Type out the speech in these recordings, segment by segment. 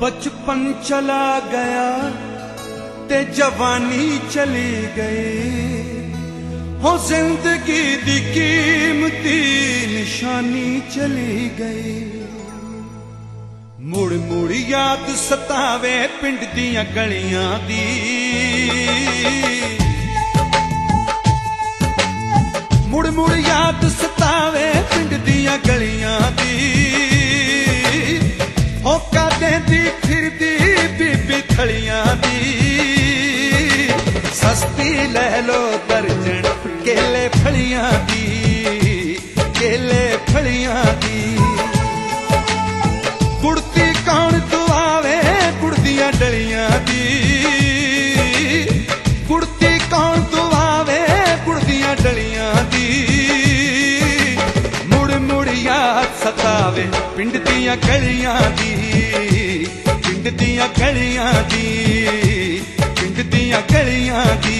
बचपन चला गया ते जवानी चली गई, हो जिंदगी दी कीमती निशानी चली गई। मुड़ मुड़ याद सतावे पिंड दियां गलियां दी, मुड़ मुड़ याद सतावे पिंड दियां गलियां दी। होका देंदी फिरदी बीबी थलियां दी, सस्ती ले लो दर्जन केले फलियां दी, केले फलियां दी। गुड़ती कौन दुआवे गुड़ दियां डलियां दी, गुड़ती कौन दुआवे गुड़ दियां डलियां दी। मुड़ मुड़ याद सतावे पिंड दियां गलियां दी, पिंड दियां गलियां दी, पिंड दियां गलियां दी।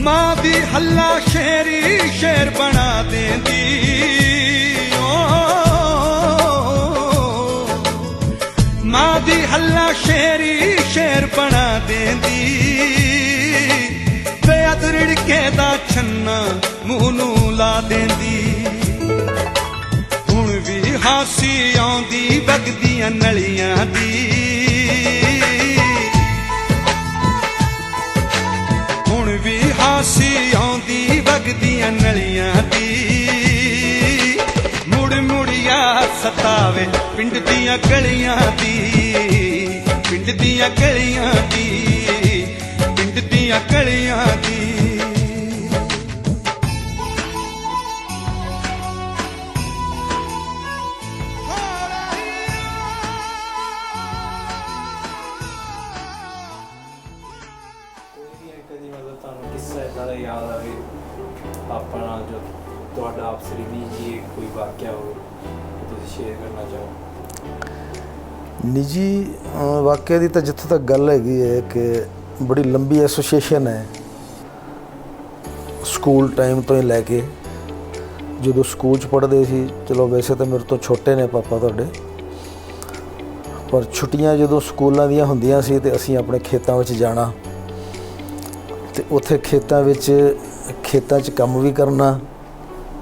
मां दी हल्ला शेरी शेर बना देंदी, मां दी हल्ला शेरी शेर बना देंदी। बेअद रिड़के दा छन्ना मूंह नू ला देंदी। हुण भी हासी आउंदी वगदियां नलियां दी, हुण भी हासी आउंदी वगदियां नलियां दी। मुड़ मुड़ याद सतावे पिंड दियां गलियां दी, पिंड दियां गलियां दी, पिंड दियां गलियां दी। कदी मतलब ਤੁਹਾਨੂੰ किस्सा इदां दा याद आवे ਆਪਾਂ ਨਾਲ ਜੋ ਤੁਹਾਡਾ ਆਪਸਰੀ ਵੀ ਜੀ ਕੋਈ ਵਾਕਿਆ ਹੋਵੇ ਜੋ ਤੁਸੀਂ ਸ਼ੇਅਰ ਕਰਨਾ ਚਾਹੋ? निजी वाक़े की तो जितों तक गल हैगी है कि बड़ी लंबी एसोसीएशन है स्कूल टाइम तो ही लैके जो स्कूल पढ़ते सी। चलो वैसे तो मेरे तो छोटे ने पापा तुहाडे, पर छुट्टियां जो स्कूलों दियां हुंदियां सी ते असीं अपने खेतों में जाना ते उत्थे खेतों च काम भी करना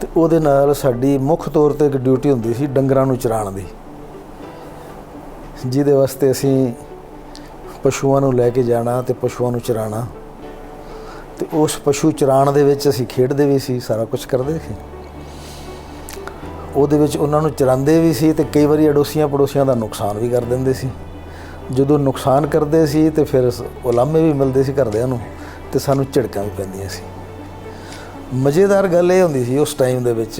ते उहदे नाल साडी मुख तौर ते एक ड्यूटी हुंदी सी डंगरां नूं चराउण दी, जिहदे वास्ते असीं पशुआं नूं लैके जाना ते पशुआं नूं चराना ते उस पशु चराउण दे विच असीं खेडदे भी सी, सारा कुछ करदे सी। उहदे विच उहनां नूं चरांदे भी सी ते कई वारी अड़ोसियां पड़ोसियां दा नुकसान भी कर दिंदे सी। जदों नुकसान करदे सी ते फिर उलामे भी मिलदे सी घरदिआं नूं ते सानूं झिड़कां भी पैंदियां सी। मज़ेदार गल ये हुंदी सी उस टाइम दे विच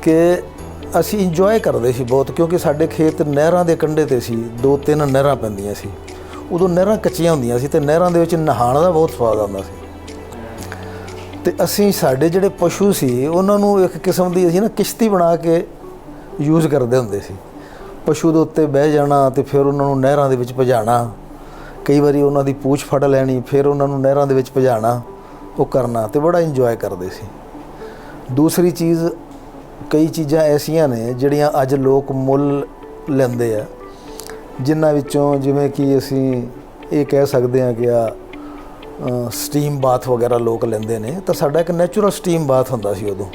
कि असी इंजॉय करते सी बहुत, क्योंकि साडे खेत नहरां दे कंढे ते सी, 2-3 नहरां पैंदियां सी। उदों नहरां कच्चियां हुंदियां सी ते नहरां दे विच नहाण दा बहुत स्वाद आउंदा सी। ते असी साडे जिहड़े पशु सी उहनां नूं एक किस्म दी असीं ना किश्ती बना के यूज़ करदे हुंदे सी। पशु दे उत्ते बह जाना ते फिर उहनां नूं नहरां दे विच भजाना, कई वारी उहनां दी पूछ फड़ लैनी, फिर उहनां नूं नहरां दे विच भजाना, वो करना ते बड़ा इंजॉय करदे सी। दूसरी चीज़, कई चीज़ां ऐसियां ने जिहड़ियां अज लोग मुल लैंदे आ, जिन्हां विचों जिवें कि असीं ये कह सकते हैं कि स्टीम बाथ वगैरह लोग लैंदे ने। तो साडा एक नैचुरल स्टीम बाथ हुंदा सी। उदों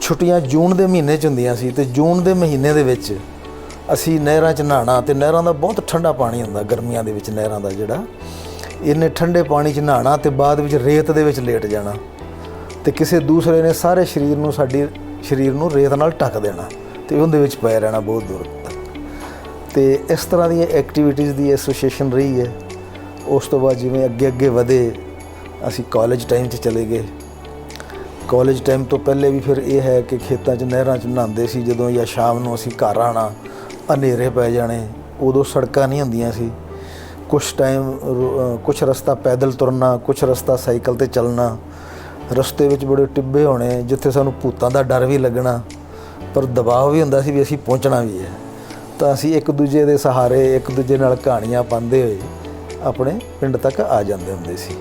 छुट्टियां जून के महीने च हुंदियां सी ते जून के महीने दे विच असीं नहरां च नहाना ते नहरां दा बहुत ठंडा पानी हुंदा गर्मियां दे विच। नहरां दा जिहड़ा इन्ने ठंडे पानी च नहाना ते बाद विच रेत दे विच लेट जाना ते किसी दूसरे ने सारे शरीर नूं साडी शरीर नूं रेत नाल ढक देना ते उहदे विच पए रहना बहुत दूर तक। ते इस तरह दी एक्टिविटीज़ दी एसोसीएशन रही है। उस तो बाद जिवें अगे अगे वधे असीं कॉलेज टाइम च चले गए। कॉलेज टाइम तो पहले भी फिर यह है कि खेतों च नहरां च नहांदे सी जदों, या शाम नूं असीं घर आना, हनेरे पै जाने, उदों सड़कां नहीं हुंदियां सी। कुछ टाइम कुछ रस्ता पैदल तुरना, कुछ रस्ता साइकिल ते चलना। रस्ते विच बड़े टिब्बे होने जिथे सानूं भूतां दा डर भी लगना, पर दबाव भी हुंदा सी भी असीं पहुंचना भी है। ਤਾਂ ਅਸੀਂ ਇੱਕ ਦੂਜੇ ਦੇ ਸਹਾਰੇ ਇੱਕ ਦੂਜੇ ਨਾਲ ਕਹਾਣੀਆਂ ਪਾਉਂਦੇ ਹੋਏ ਆਪਣੇ ਪਿੰਡ ਤੱਕ ਆ ਜਾਂਦੇ ਹੁੰਦੇ ਸੀ।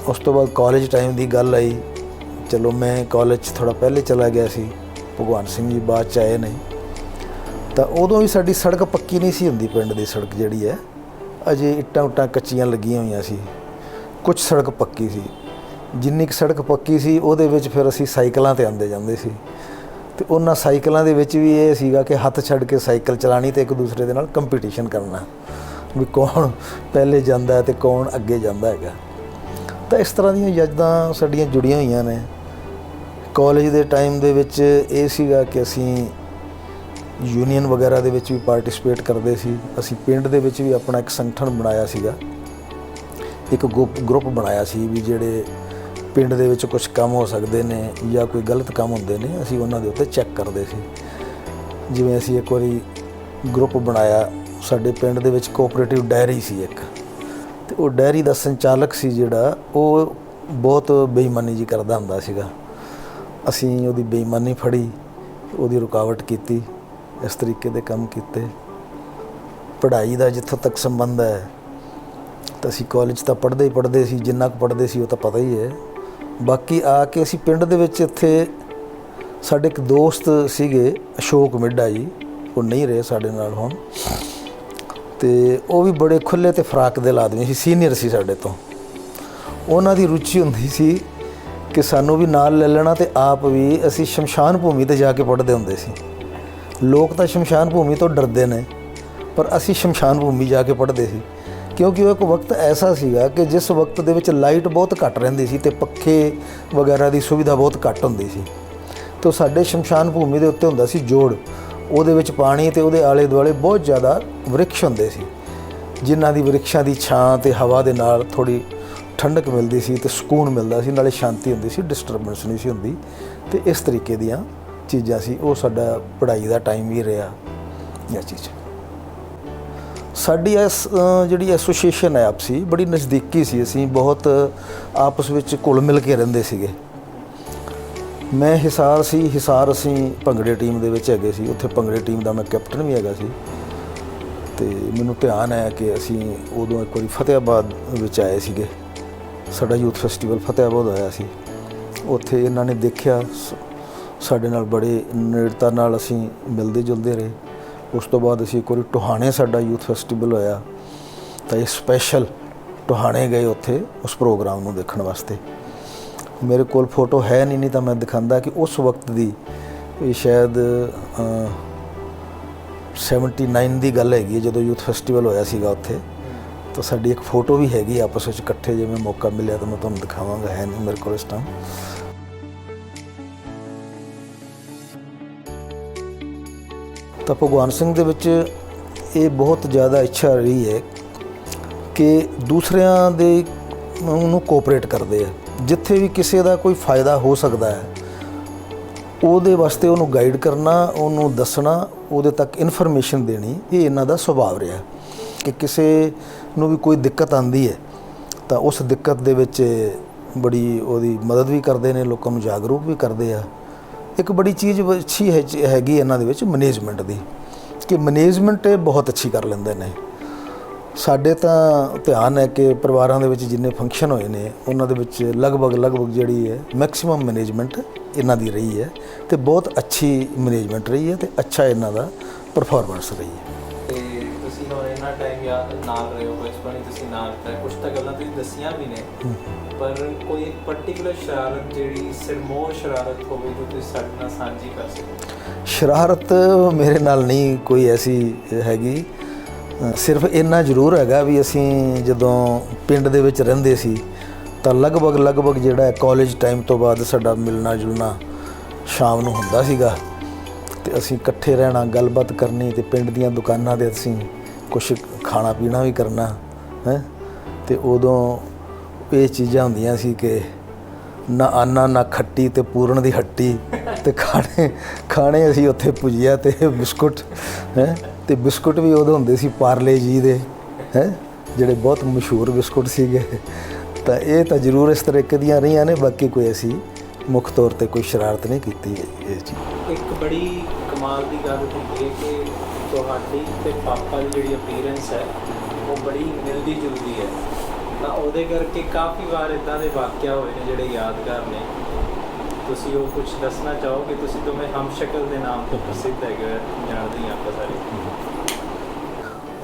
ਉਸ ਤੋਂ ਬਾਅਦ ਕਾਲਜ ਟਾਈਮ ਦੀ ਗੱਲ ਆਈ। ਚਲੋ ਮੈਂ ਕਾਲਜ 'ਚ ਥੋੜ੍ਹਾ ਪਹਿਲੇ ਚਲਾ ਗਿਆ ਸੀ, ਭਗਵਾਨ ਸਿੰਘ ਜੀ ਬਾਅਦ 'ਚ ਆਏ ਨੇ। ਤਾਂ ਉਦੋਂ ਵੀ ਸਾਡੀ ਸੜਕ ਪੱਕੀ ਨਹੀਂ ਸੀ ਹੁੰਦੀ, ਪਿੰਡ ਦੀ ਸੜਕ ਜਿਹੜੀ ਹੈ ਅਜੇ ਇੱਟਾਂ ਉੱਟਾਂ ਕੱਚੀਆਂ ਲੱਗੀਆਂ ਹੋਈਆਂ ਸੀ, ਕੁਝ ਸੜਕ ਪੱਕੀ ਸੀ। ਜਿੰਨੀ ਕੁ ਸੜਕ ਪੱਕੀ ਸੀ ਉਹਦੇ ਵਿੱਚ ਫਿਰ ਅਸੀਂ ਸਾਈਕਲਾਂ 'ਤੇ ਆਉਂਦੇ ਜਾਂਦੇ ਸੀ। ਅਤੇ ਉਹਨਾਂ ਸਾਈਕਲਾਂ ਦੇ ਵਿੱਚ ਵੀ ਇਹ ਸੀਗਾ ਕਿ ਹੱਥ ਛੱਡ ਕੇ ਸਾਈਕਲ ਚਲਾਉਣੀ ਅਤੇ ਇੱਕ ਦੂਸਰੇ ਦੇ ਨਾਲ ਕੰਪੀਟੀਸ਼ਨ ਕਰਨਾ ਵੀ ਕੌਣ ਪਹਿਲੇ ਜਾਂਦਾ ਅਤੇ ਕੌਣ ਅੱਗੇ ਜਾਂਦਾ ਹੈਗਾ। ਤਾਂ ਇਸ ਤਰ੍ਹਾਂ ਦੀਆਂ ਯਾਦਾਂ ਸਾਡੀਆਂ ਜੁੜੀਆਂ ਹੋਈਆਂ ਨੇ। ਕਾਲਜ ਦੇ ਟਾਈਮ ਦੇ ਵਿੱਚ ਇਹ ਸੀਗਾ ਕਿ ਅਸੀਂ ਯੂਨੀਅਨ ਵਗੈਰਾ ਦੇ ਵਿੱਚ ਵੀ ਪਾਰਟਿਸਿਪੇਟ ਕਰਦੇ ਸੀ। ਅਸੀਂ ਪਿੰਡ ਦੇ ਵਿੱਚ ਵੀ ਆਪਣਾ ਇੱਕ ਸੰਗਠਨ ਬਣਾਇਆ ਸੀਗਾ, ਇੱਕ ਗਰੁੱਪ ਬਣਾਇਆ ਸੀ ਵੀ ਜਿਹੜੇ ਪਿੰਡ ਦੇ ਵਿੱਚ ਕੁਝ ਕੰਮ ਹੋ ਸਕਦੇ ਨੇ ਜਾਂ ਕੋਈ ਗਲਤ ਕੰਮ ਹੁੰਦੇ ਨੇ ਅਸੀਂ ਉਹਨਾਂ ਦੇ ਉੱਤੇ ਚੈੱਕ ਕਰਦੇ ਸੀ। ਜਿਵੇਂ ਅਸੀਂ ਇੱਕ ਵਾਰੀ ਗਰੁੱਪ ਬਣਾਇਆ, ਸਾਡੇ ਪਿੰਡ ਦੇ ਵਿੱਚ ਕੋਆਪਰੇਟਿਵ ਡਾਇਰੀ ਸੀ ਇੱਕ, ਅਤੇ ਉਹ ਡਾਇਰੀ ਦਾ ਸੰਚਾਲਕ ਸੀ ਜਿਹੜਾ ਉਹ ਬਹੁਤ ਬੇਈਮਾਨੀ ਜੀ ਕਰਦਾ ਹੁੰਦਾ ਸੀਗਾ। ਅਸੀਂ ਉਹਦੀ ਬੇਈਮਾਨੀ ਫੜੀ, ਉਹਦੀ ਰੁਕਾਵਟ ਕੀਤੀ, ਇਸ ਤਰੀਕੇ ਦੇ ਕੰਮ ਕੀਤੇ। ਪੜ੍ਹਾਈ ਦਾ ਜਿੱਥੋਂ ਤੱਕ ਸੰਬੰਧ ਹੈ ਤਾਂ ਅਸੀਂ ਕਾਲਜ ਤਾਂ ਪੜ੍ਹਦੇ ਸੀ, ਜਿੰਨਾ ਕੁ ਪੜ੍ਹਦੇ ਸੀ ਉਹ ਤਾਂ ਪਤਾ ਹੀ ਹੈ। ਬਾਕੀ ਆ ਕੇ ਅਸੀਂ ਪਿੰਡ ਦੇ ਵਿੱਚ ਇੱਥੇ ਸਾਡੇ ਇੱਕ ਦੋਸਤ ਸੀਗੇ ਅਸ਼ੋਕ ਮਿੱਡਾ ਜੀ, ਉਹ ਨਹੀਂ ਰਹੇ ਸਾਡੇ ਨਾਲ ਹੁਣ, ਅਤੇ ਉਹ ਵੀ ਬੜੇ ਖੁੱਲ੍ਹੇ ਅਤੇ ਫਰਾਕ ਦਿਲ ਆਦਮੀ ਸੀ, ਸੀਨੀਅਰ ਸੀ ਸਾਡੇ ਤੋਂ। ਉਹਨਾਂ ਦੀ ਰੁਚੀ ਹੁੰਦੀ ਸੀ ਕਿ ਸਾਨੂੰ ਵੀ ਨਾਲ ਲੈ ਲੈਣਾ ਅਤੇ ਆਪ ਵੀ ਅਸੀਂ ਸ਼ਮਸ਼ਾਨ ਭੂਮੀ 'ਤੇ ਜਾ ਕੇ ਪੜ੍ਹਦੇ ਹੁੰਦੇ ਸੀ। ਲੋਕ ਤਾਂ ਸ਼ਮਸ਼ਾਨ ਭੂਮੀ ਤੋਂ ਡਰਦੇ ਨੇ, ਪਰ ਅਸੀਂ ਸ਼ਮਸ਼ਾਨ ਭੂਮੀ ਜਾ ਕੇ ਪੜ੍ਹਦੇ ਸੀ, ਕਿਉਂਕਿ ਉਹ ਇੱਕ ਵਕਤ ਐਸਾ ਸੀਗਾ ਕਿ ਜਿਸ ਵਕਤ ਦੇ ਵਿੱਚ ਲਾਈਟ ਬਹੁਤ ਘੱਟ ਰਹਿੰਦੀ ਸੀ ਅਤੇ ਪੱਖੇ ਵਗੈਰਾ ਦੀ ਸੁਵਿਧਾ ਬਹੁਤ ਘੱਟ ਹੁੰਦੀ ਸੀ। ਤਾਂ ਸਾਡੇ ਸ਼ਮਸ਼ਾਨ ਭੂਮੀ ਦੇ ਉੱਤੇ ਹੁੰਦਾ ਸੀ ਜੋੜ, ਉਹਦੇ ਵਿੱਚ ਪਾਣੀ ਅਤੇ ਉਹਦੇ ਆਲੇ ਦੁਆਲੇ ਬਹੁਤ ਜ਼ਿਆਦਾ ਵਰਿਕਸ਼ ਹੁੰਦੇ ਸੀ, ਜਿਨ੍ਹਾਂ ਦੀ ਵਰਿਕਸ਼ਾਂ ਦੀ ਛਾਂ ਅਤੇ ਹਵਾ ਦੇ ਨਾਲ ਥੋੜ੍ਹੀ ਠੰਡਕ ਮਿਲਦੀ ਸੀ ਅਤੇ ਸਕੂਨ ਮਿਲਦਾ ਸੀ, ਨਾਲੇ ਸ਼ਾਂਤੀ ਹੁੰਦੀ ਸੀ, ਡਿਸਟਰਬੈਂਸ ਨਹੀਂ ਸੀ ਹੁੰਦੀ। ਅਤੇ ਇਸ ਤਰੀਕੇ ਦੀਆਂ ਚੀਜ਼ਾਂ ਸੀ। ਉਹ ਸਾਡਾ ਪੜ੍ਹਾਈ ਦਾ ਟਾਈਮ ਵੀ ਰਿਹਾ ਇਹ ਚੀਜ਼। ਸਾਡੀ ਜਿਹੜੀ ਐਸੋਸੀਏਸ਼ਨ ਹੈ ਆਪਸੀ ਬੜੀ ਨਜ਼ਦੀਕੀ ਸੀ, ਅਸੀਂ ਬਹੁਤ ਆਪਸ ਵਿੱਚ ਘੁਲ ਮਿਲ ਕੇ ਰਹਿੰਦੇ ਸੀਗੇ। ਮੈਂ ਹਿਸਾਰ ਅਸੀਂ ਭੰਗੜੇ ਟੀਮ ਦੇ ਵਿੱਚ ਹੈਗੇ ਸੀ, ਉੱਥੇ ਭੰਗੜੇ ਟੀਮ ਦਾ ਮੈਂ ਕੈਪਟਨ ਵੀ ਹੈਗਾ ਸੀ। ਅਤੇ ਮੈਨੂੰ ਧਿਆਨ ਹੈ ਕਿ ਅਸੀਂ ਉਦੋਂ ਇੱਕ ਵਾਰੀ ਫਤਿਆਬਾਦ ਵਿੱਚ ਆਏ ਸੀਗੇ, ਸਾਡਾ ਯੂਥ ਫੈਸਟੀਵਲ ਫਤਿਆਬਾਦ ਹੋਇਆ ਸੀ। ਉੱਥੇ ਇਹਨਾਂ ਨੇ ਦੇਖਿਆ, ਸਾਡੇ ਨਾਲ ਬੜੇ ਨੇੜਤਾ ਨਾਲ ਅਸੀਂ ਮਿਲਦੇ ਜੁਲਦੇ ਰਹੇ। ਉਸ ਤੋਂ ਬਾਅਦ ਅਸੀਂ ਇੱਕ ਵਾਰੀ ਟੋਹਾਣੇ ਸਾਡਾ ਯੂਥ ਫੈਸਟੀਵਲ ਹੋਇਆ, ਤਾਂ ਇਹ ਸਪੈਸ਼ਲ ਟੋਹਾਣੇ ਗਏ ਉੱਥੇ ਉਸ ਪ੍ਰੋਗਰਾਮ ਨੂੰ ਦੇਖਣ ਵਾਸਤੇ। ਮੇਰੇ ਕੋਲ ਫੋਟੋ ਹੈ ਨਹੀਂ ਤਾਂ ਮੈਂ ਦਿਖਾਉਂਦਾ ਕਿ ਉਸ ਵਕਤ ਦੀ ਇਹ ਸ਼ਾਇਦ 79 ਦੀ ਗੱਲ ਹੈਗੀ ਹੈ, ਜਦੋਂ ਯੂਥ ਫੈਸਟੀਵਲ ਹੋਇਆ ਸੀਗਾ ਉੱਥੇ। ਤਾਂ ਸਾਡੀ ਇੱਕ ਫੋਟੋ ਵੀ ਹੈਗੀ ਆਪਸ ਵਿੱਚ ਇਕੱਠੇ, ਜਿਵੇਂ ਮੌਕਾ ਮਿਲਿਆ ਤਾਂ ਮੈਂ ਤੁਹਾਨੂੰ ਦਿਖਾਵਾਂਗਾ, ਹੈ ਨਹੀਂ ਮੇਰੇ ਕੋਲ ਇਸ ਟਾਈਮ। ਤਾਂ ਭਗਵਾਨ ਸਿੰਘ ਦੇ ਵਿੱਚ ਇਹ ਬਹੁਤ ਜ਼ਿਆਦਾ ਇੱਛਾ ਰਹੀ ਹੈ ਕਿ ਦੂਸਰਿਆਂ ਦੇ ਨੂੰ ਕੋਆਪਰੇਟ ਕਰਦੇ ਆ, ਜਿੱਥੇ ਵੀ ਕਿਸੇ ਦਾ ਕੋਈ ਫਾਇਦਾ ਹੋ ਸਕਦਾ ਹੈ ਉਹਦੇ ਵਾਸਤੇ ਉਹਨੂੰ ਗਾਈਡ ਕਰਨਾ, ਉਹਨੂੰ ਦੱਸਣਾ, ਉਹਦੇ ਤੱਕ ਇਨਫੋਰਮੇਸ਼ਨ ਦੇਣੀ। ਇਹ ਇਹਨਾਂ ਦਾ ਸੁਭਾਅ ਰਿਹਾ ਕਿ ਕਿਸੇ ਨੂੰ ਵੀ ਕੋਈ ਦਿੱਕਤ ਆਉਂਦੀ ਹੈ ਤਾਂ ਉਸ ਦਿੱਕਤ ਦੇ ਵਿੱਚ ਬੜੀ ਉਹਦੀ ਮਦਦ ਵੀ ਕਰਦੇ ਨੇ, ਲੋਕਾਂ ਨੂੰ ਜਾਗਰੂਕ ਵੀ ਕਰਦੇ ਆ। ਇੱਕ ਬੜੀ ਚੀਜ਼ ਅੱਛੀ ਹੈਗੀ ਇਹਨਾਂ ਦੇ ਵਿੱਚ ਮੈਨੇਜਮੈਂਟ ਦੀ, ਕਿ ਮੈਨੇਜਮੈਂਟ ਇਹ ਬਹੁਤ ਅੱਛੀ ਕਰ ਲੈਂਦੇ ਨੇ। ਸਾਡੇ ਤਾਂ ਧਿਆਨ ਹੈ ਕਿ ਪਰਿਵਾਰਾਂ ਦੇ ਵਿੱਚ ਜਿੰਨੇ ਫੰਕਸ਼ਨ ਹੋਏ ਨੇ ਉਹਨਾਂ ਦੇ ਵਿੱਚ ਲਗਭਗ ਜਿਹੜੀ ਹੈ ਮੈਕਸਿਮਮ ਮੈਨੇਜਮੈਂਟ ਇਹਨਾਂ ਦੀ ਰਹੀ ਹੈ, ਅਤੇ ਬਹੁਤ ਅੱਛੀ ਮੈਨੇਜਮੈਂਟ ਰਹੀ ਹੈ ਅਤੇ ਅੱਛਾ ਇਹਨਾਂ ਦਾ ਪਰਫਾਰਮੈਂਸ ਰਹੀ ਹੈ। ਤੇ ਤੁਸੀਂ ਹੁਣ ਇੰਨਾ ਟਾਈਮ ਯਾਦ ਨਾਲ ਰਹੇ ਹੋ, ਬਚਪਨ ਹੀ ਤੁਸੀਂ ਨਾਲ ਤਾਂ ਕੁਛ ਤਾਂ ਗੱਲਾਂ ਤੁਸੀਂ ਦੱਸੀਆਂ ਵੀ ਨੇ, ਪਰ ਕੋਈ ਇੱਕ ਪਰਟੀਕੁਲਰ ਸ਼ਰਾਰਤ ਜਿਹੜੀ ਸਿਰਮੌਰ ਸ਼ਰਾਰਤ ਹੋਵੇ ਜੋ ਤੁਸੀਂ ਸਾਡੇ ਨਾਲ ਸਾਂਝੀ ਕਰ ਸਕੋ? ਸ਼ਰਾਰਤ ਮੇਰੇ ਨਾਲ ਨਹੀਂ ਕੋਈ ਐਸੀ ਹੈਗੀ, ਸਿਰਫ ਇੰਨਾ ਜ਼ਰੂਰ ਹੈਗਾ ਵੀ ਅਸੀਂ ਜਦੋਂ ਪਿੰਡ ਦੇ ਵਿੱਚ ਰਹਿੰਦੇ ਸੀ ਤਾਂ ਲਗਭਗ ਜਿਹੜਾ ਕਾਲਜ ਟਾਈਮ ਤੋਂ ਬਾਅਦ ਸਾਡਾ ਮਿਲਣਾ ਜੁਲਣਾ ਸ਼ਾਮ ਨੂੰ ਹੁੰਦਾ ਸੀਗਾ, ਅਤੇ ਅਸੀਂ ਇਕੱਠੇ ਰਹਿਣਾ, ਗੱਲਬਾਤ ਕਰਨੀ, ਅਤੇ ਪਿੰਡ ਦੀਆਂ ਦੁਕਾਨਾਂ 'ਤੇ ਅਸੀਂ ਕੁਛ ਖਾਣਾ ਪੀਣਾ ਵੀ ਕਰਨਾ ਹੈ। ਅਤੇ ਉਦੋਂ ਇਹ ਚੀਜ਼ਾਂ ਹੁੰਦੀਆਂ ਸੀ ਕਿ ਨਾ ਆਨਾ ਨਾ ਖੱਟੀ ਅਤੇ ਪੂਰਨ ਦੀ ਹੱਟੀ, ਅਤੇ ਖਾਣੇ ਅਸੀਂ ਉੱਥੇ ਭੁਜੀਆ ਅਤੇ ਬਿਸਕੁਟ ਹੈ। ਅਤੇ ਬਿਸਕੁਟ ਵੀ ਉਦੋਂ ਹੁੰਦੇ ਸੀ ਪਾਰਲੇ ਜੀ ਦੇ ਹੈ, ਜਿਹੜੇ ਬਹੁਤ ਮਸ਼ਹੂਰ ਬਿਸਕੁਟ ਸੀਗੇ। ਤਾਂ ਇਹ ਤਾਂ ਜ਼ਰੂਰ ਇਸ ਤਰੀਕੇ ਦੀਆਂ ਰਹੀਆਂ ਨੇ, ਬਾਕੀ ਕੋਈ ਅਸੀਂ ਮੁੱਖ ਤੌਰ 'ਤੇ ਕੋਈ ਸ਼ਰਾਰਤ ਨਹੀਂ ਕੀਤੀ ਇਹ ਚੀਜ਼। ਇੱਕ ਬੜੀ ਕਮਾਲ ਦੀ ਗੱਲ ਹੁੰਦੀ ਹੈ ਕਿ ਤੁਹਾਡੀ ਤੇ ਪਾਪਾ ਦੀ ਜਿਹੜੀ ਅਪੀਅਰੈਂਸ ਹੈ ਉਹ ਬੜੀ ਮਿਲਦੀ ਜੁਲਦੀ ਹੈ, ਤਾਂ ਉਹਦੇ ਕਰਕੇ ਕਾਫੀ ਵਾਰ ਇੱਦਾਂ ਦੇ ਵਾਕਿਆ ਹੋਏ ਨੇ ਜਿਹੜੇ ਯਾਦਗਾਰ ਨੇ। ਤੁਸੀਂ ਉਹ ਕੁਝ ਦੱਸਣਾ ਚਾਹੋਗੇ? ਤੁਸੀਂ ਦੋਵੇਂ ਹਮਸ਼ਕਲ ਦੇ ਨਾਮ ਤੋਂ ਪ੍ਰਸਿੱਧ ਹੈਗੇ ਹੋ, ਜਾਣਦੇ ਹੀ ਆਪਾਂ ਸਾਰੇ।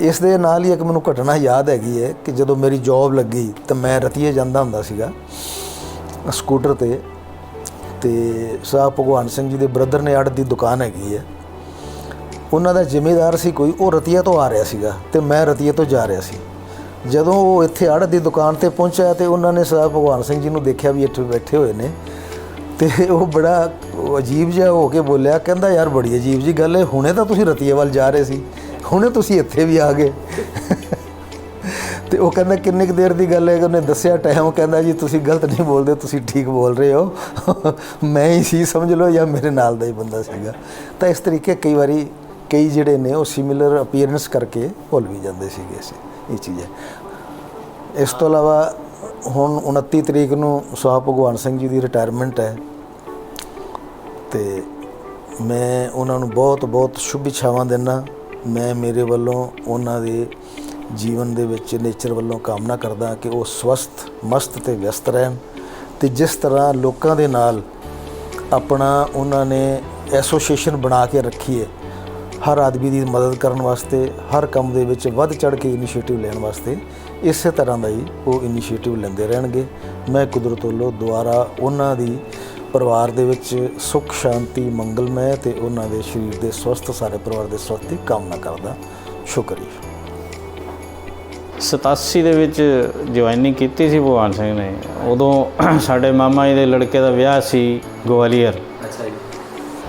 ਇਸ ਦੇ ਨਾਲ ਹੀ ਇੱਕ ਮੈਨੂੰ ਘਟਨਾ ਯਾਦ ਹੈਗੀ ਹੈ ਕਿ ਜਦੋਂ ਮੇਰੀ ਜੌਬ ਲੱਗੀ ਤਾਂ ਮੈਂ ਰਤੀਏ ਜਾਂਦਾ ਹੁੰਦਾ ਸੀਗਾ ਸਕੂਟਰ ਤੇ ਸਾਹਿਬ ਭਗਵਾਨ ਸਿੰਘ ਜੀ ਦੇ ਬ੍ਰਦਰ ਨੇ ਆੜਤ ਦੀ ਦੁਕਾਨ ਹੈਗੀ ਹੈ, ਉਹਨਾਂ ਦਾ ਜ਼ਿਮੀਦਾਰ ਸੀ ਕੋਈ, ਉਹ ਰਤੀਆ ਤੋਂ ਆ ਰਿਹਾ ਸੀਗਾ ਤੇ ਮੈਂ ਰਤੀਏ ਤੋਂ ਜਾ ਰਿਹਾ ਸੀ। ਜਦੋਂ ਉਹ ਇੱਥੇ ਆੜਤ ਦੀ ਦੁਕਾਨ ਤੇ ਪਹੁੰਚਿਆ ਤੇ ਉਹਨਾਂ ਨੇ ਸਾਹਿਬ ਭਗਵਾਨ ਸਿੰਘ ਜੀ ਨੂੰ ਦੇਖਿਆ ਵੀ ਇੱਥੇ ਬੈਠੇ ਹੋਏ ਨੇ, ਤੇ ਉਹ ਬੜਾ ਅਜੀਬ ਜਿਹਾ ਹੋ ਕੇ ਬੋਲਿਆ, ਕਹਿੰਦਾ ਯਾਰ ਬੜੀ ਅਜੀਬ ਜੀ ਗੱਲ ਹੈ, ਹੁਣੇ ਤਾਂ ਤੁਸੀਂ ਰਤੀਏ ਵੱਲ ਜਾ ਰਹੇ ਸੀ, ਹੁਣੇ ਤੁਸੀਂ ਇੱਥੇ ਵੀ ਆ ਗਏ। ਤੇ ਉਹ ਕਹਿੰਦਾ ਕਿੰਨੀ ਕੁ ਦੇਰ ਦੀ ਗੱਲ ਹੈ? ਉਹਨੇ ਦੱਸਿਆ ਟਾਈਮ, ਕਹਿੰਦਾ ਜੀ ਤੁਸੀਂ ਗਲਤ ਨਹੀਂ ਬੋਲਦੇ, ਤੁਸੀਂ ਠੀਕ ਬੋਲ ਰਹੇ ਹੋ, ਮੈਂ ਹੀ ਸੀ ਸਮਝ ਲਓ ਜਾਂ ਮੇਰੇ ਨਾਲ ਦਾ ਹੀ ਬੰਦਾ ਸੀਗਾ। ਤਾਂ ਇਸ ਤਰੀਕੇ ਕਈ ਵਾਰੀ ਕਈ ਜਿਹੜੇ ਨੇ ਉਹ ਸਿਮਿਲਰ ਅਪੀਅਰੈਂਸ ਕਰਕੇ ਭੁੱਲ ਵੀ ਜਾਂਦੇ ਸੀਗੇ ਇਹ ਚੀਜ਼ ਹੈ। ਇਸ ਤੋਂ ਇਲਾਵਾ ਹੁਣ 29 ਤਰੀਕ ਨੂੰ ਸਾਹਿਬ ਭਗਵਾਨ ਸਿੰਘ ਜੀ ਦੀ ਰਿਟਾਇਰਮੈਂਟ ਹੈ ਤੇ ਮੈਂ ਉਹਨਾਂ ਨੂੰ ਬਹੁਤ ਬਹੁਤ ਸ਼ੁਭ ਇੱਛਾਵਾਂ ਦਿੰਦਾ। ਮੈਂ ਮੇਰੇ ਵੱਲੋਂ ਉਹਨਾਂ ਦੇ ਜੀਵਨ ਦੇ ਵਿੱਚ ਨੇਚਰ ਵੱਲੋਂ ਕਾਮਨਾ ਕਰਦਾ ਕਿ ਉਹ ਸਵਸਥ ਮਸਤ ਤੇ ਵਿਅਸਤ ਰਹਿਣ, ਤੇ ਜਿਸ ਤਰ੍ਹਾਂ ਲੋਕਾਂ ਦੇ ਨਾਲ ਆਪਣਾ ਉਹਨਾਂ ਨੇ ਐਸੋਸੀਏਸ਼ਨ ਬਣਾ ਕੇ ਰੱਖੀ ਹੈ ਹਰ ਆਦਮੀ ਦੀ ਮਦਦ ਕਰਨ ਵਾਸਤੇ, ਹਰ ਕੰਮ ਦੇ ਵਿੱਚ ਵੱਧ ਚੜ੍ਹ ਕੇ ਇਨੀਸ਼ੀਏਟਿਵ ਲੈਣ ਵਾਸਤੇ, ਇਸੇ ਤਰ੍ਹਾਂ ਦਾ ਹੀ ਉਹ ਇਨੀਸ਼ੀਏਟਿਵ ਲੈਂਦੇ ਰਹਿਣਗੇ। ਮੈਂ ਕੁਦਰਤ ਵੱਲੋਂ ਦੁਆਰਾ ਉਹਨਾਂ ਦੀ ਪਰਿਵਾਰ ਦੇ ਵਿੱਚ ਸੁੱਖ ਸ਼ਾਂਤੀ ਮੰਗਲਮੈ ਤੇ ਉਹਨਾਂ ਦੇ ਸਰੀਰ ਦੇ ਸਵਸਥ, ਸਾਰੇ ਪਰਿਵਾਰ ਦੇ ਸਵਸਥ ਦੀ ਕਾਮਨਾ ਕਰਦਾ। ਸ਼ੁਕਰੀਆ। 87 ਦੇ ਵਿੱਚ ਜੁਆਇਨਿੰਗ ਕੀਤੀ ਸੀ ਭਗਵਾਨ ਸਿੰਘ ਨੇ। ਉਦੋਂ ਸਾਡੇ ਮਾਮਾ ਜੀ ਦੇ ਲੜਕੇ ਦਾ ਵਿਆਹ ਸੀ ਗਵਾਲੀਅਰ। ਅੱਛਾ ਜੀ।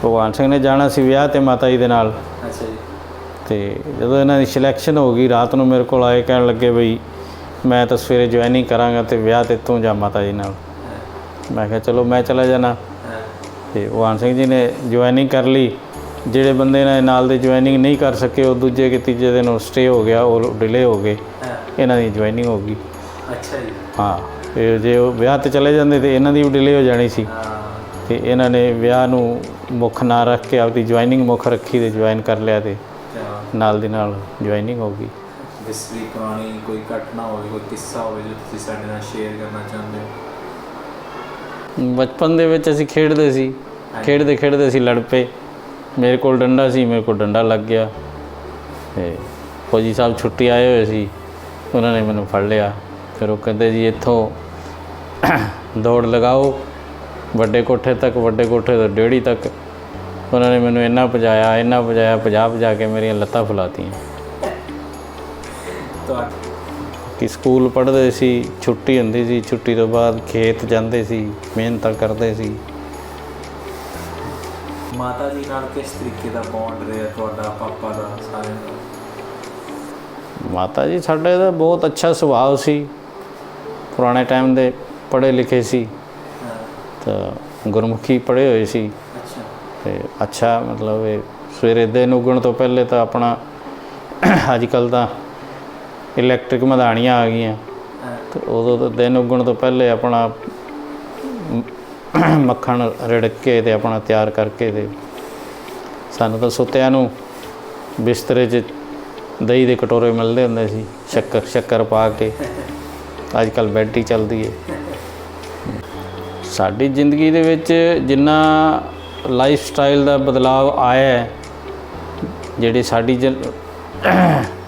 ਭਗਵਾਨ ਸਿੰਘ ਨੇ ਜਾਣਾ ਸੀ ਵਿਆਹ ਤੇ ਮਾਤਾ ਜੀ ਦੇ ਨਾਲ। ਅੱਛਾ ਜੀ। ਤੇ ਜਦੋਂ ਇਹਨਾਂ ਦੀ ਸਿਲੈਕਸ਼ਨ ਹੋ ਗਈ, ਰਾਤ ਨੂੰ ਮੇਰੇ ਕੋਲ ਆਏ, ਕਹਿਣ ਲੱਗੇ ਬਈ ਮੈਂ ਤਾਂ ਸਵੇਰੇ ਜੁਆਇਨਿੰਗ ਕਰਾਂਗਾ ਤੇ ਵਿਆਹ ਤੇ ਤੂੰ ਜਾ ਮਾਤਾ ਜੀ ਨਾਲ। ਮੈਂ ਕਿਹਾ ਚਲੋ ਮੈਂ ਚਲਾ ਜਾਣਾ। ਤੇ ਭਗਵਾਨ ਸਿੰਘ ਜੀ ਨੇ ਜੁਆਇਨਿੰਗ ਕਰ ਲਈ। ਜਿਹੜੇ ਬੰਦੇ ਨਾਲ ਦੇ ਜੁਆਇਨਿੰਗ ਨਹੀਂ ਕਰ ਸਕੇ ਉਹ ਦੂਜੇ ਕਿ ਤੀਜੇ ਦਿਨ ਉਹ ਸਟੇ ਹੋ ਗਿਆ, ਉਹ ਡਿਲੇ ਹੋ ਗਏ, ਇਹਨਾਂ ਦੀ ਜੁਆਇਨਿੰਗ ਹੋ ਗਈ। ਅੱਛਾ ਜੀ। ਹਾਂ, ਤੇ ਜੇ ਉਹ ਵਿਆਹ ਤੇ ਚਲੇ ਜਾਂਦੇ ਤੇ ਇਹਨਾਂ ਦੀ ਵੀ ਡਿਲੇ ਹੋ ਜਾਣੀ ਸੀ। ਤੇ ਇਹਨਾਂ ਨੇ ਵਿਆਹ ਨੂੰ ਮੁੱਖ ਨਾ ਰੱਖ ਕੇ ਆਪਦੀ ਜੁਆਇਨਿੰਗ ਮੁੱਖ ਰੱਖੀ ਤੇ ਜੁਆਇਨ ਕਰ ਲਿਆ ਤੇ ਨਾਲ ਦੀ ਨਾਲ ਜੁਆਇਨਿੰਗ ਹੋ ਗਈ। ਇਸ ਵੀ ਪੁਰਾਣੀ ਕੋਈ ਘਟਨਾ ਹੋਵੇ, ਕੋਈ ਕਿੱਸਾ ਹੋਵੇ ਜੋ ਤੁਸੀਂ ਸਾਡੇ ਨਾਲ ਸ਼ੇਅਰ ਕਰਨਾ ਚਾਹੁੰਦੇ ਹੋ? ਬਚਪਨ ਦੇ ਵਿੱਚ ਅਸੀਂ ਖੇਡਦੇ ਸੀ, ਖੇਡਦੇ ਅਸੀਂ ਲੜ ਪਏ। ਮੇਰੇ ਕੋਲ ਡੰਡਾ ਸੀ, ਮੇਰੇ ਕੋਲ ਡੰਡਾ ਲੱਗ ਗਿਆ ਤੇ ਫੌਜੀ ਸਾਹਿਬ ਛੁੱਟੀ ਆਏ ਹੋਏ ਸੀ, ਉਹਨਾਂ ਨੇ ਮੈਨੂੰ ਫੜ ਲਿਆ। ਫਿਰ ਉਹ ਕਹਿੰਦੇ ਜੀ ਇੱਥੋਂ ਦੌੜ ਲਗਾਓ ਵੱਡੇ ਕੋਠੇ ਤੱਕ, ਵੱਡੇ ਕੋਠੇ ਤੋਂ ਡੇੜੀ ਤੱਕ। ਉਹਨਾਂ ਨੇ ਮੈਨੂੰ ਇੰਨਾ ਭਜਾਇਆ, ਭਜਾ ਕੇ ਮੇਰੀਆਂ ਲੱਤਾਂ ਫੁਲਾਤੀਆਂ। ਕਿ ਸਕੂਲ ਪੜ੍ਹਦੇ ਸੀ, ਛੁੱਟੀ ਹੁੰਦੀ ਸੀ, ਛੁੱਟੀ ਤੋਂ ਬਾਅਦ ਖੇਤ ਜਾਂਦੇ ਸੀ, ਮਿਹਨਤ ਕਰਦੇ ਸੀ। ਮਾਤਾ ਜੀ ਨਾਲ ਕਿਸ ਤਰੀਕੇ ਦਾ ਬੌਂਡ ਰਿਹਾ ਤੁਹਾਡਾ, ਪਾਪਾ ਦਾ, ਸਾਰਿਆਂ ਦਾ? ਮਾਤਾ ਜੀ ਸਾਡੇ ਦਾ ਬਹੁਤ ਅੱਛਾ ਸੁਭਾਅ ਸੀ। ਪੁਰਾਣੇ ਟਾਈਮ ਦੇ ਪੜ੍ਹੇ ਲਿਖੇ ਸੀ ਤਾਂ ਗੁਰਮੁਖੀ ਪੜ੍ਹੇ ਹੋਏ ਸੀ। ਤੇ ਅੱਛਾ ਮਤਲਬ ਇਹ ਸਵੇਰੇ ਦਿਨ ਉੱਗਣ ਤੋਂ ਪਹਿਲੇ ਤਾਂ ਆਪਣਾ ਅੱਜ ਕੱਲ੍ਹ ਤਾਂ ਇਲੈਕਟ੍ਰਿਕ ਮਧਾਣੀਆਂ ਆ ਗਈਆਂ, ਤੇ ਉਦੋਂ ਤਾਂ ਦਿਨ ਉੱਗਣ ਤੋਂ ਪਹਿਲੇ ਆਪਣਾ ਮੱਖਣ ਰਿੜਕ ਕੇ ਤੇ ਆਪਣਾ ਤਿਆਰ ਕਰਕੇ ਤੇ ਸਾਨੂੰ ਤਾਂ ਸੁੱਤਿਆਂ ਨੂੰ ਬਿਸਤਰੇ 'ਚ ਦਹੀਂ ਦੇ ਕਟੋਰੇ ਮਿਲਦੇ ਹੁੰਦੇ ਸੀ, ਸ਼ੱਕਰ ਪਾ ਕੇ। ਅੱਜ ਕੱਲ੍ਹ ਬੈਡ ਹੀ ਚੱਲਦੀ ਹੈ। ਸਾਡੀ ਜ਼ਿੰਦਗੀ ਦੇ ਵਿੱਚ ਜਿੰਨਾ ਲਾਈਫ ਸਟਾਈਲ ਦਾ ਬਦਲਾਵ ਆਇਆ, ਜਿਹੜੀ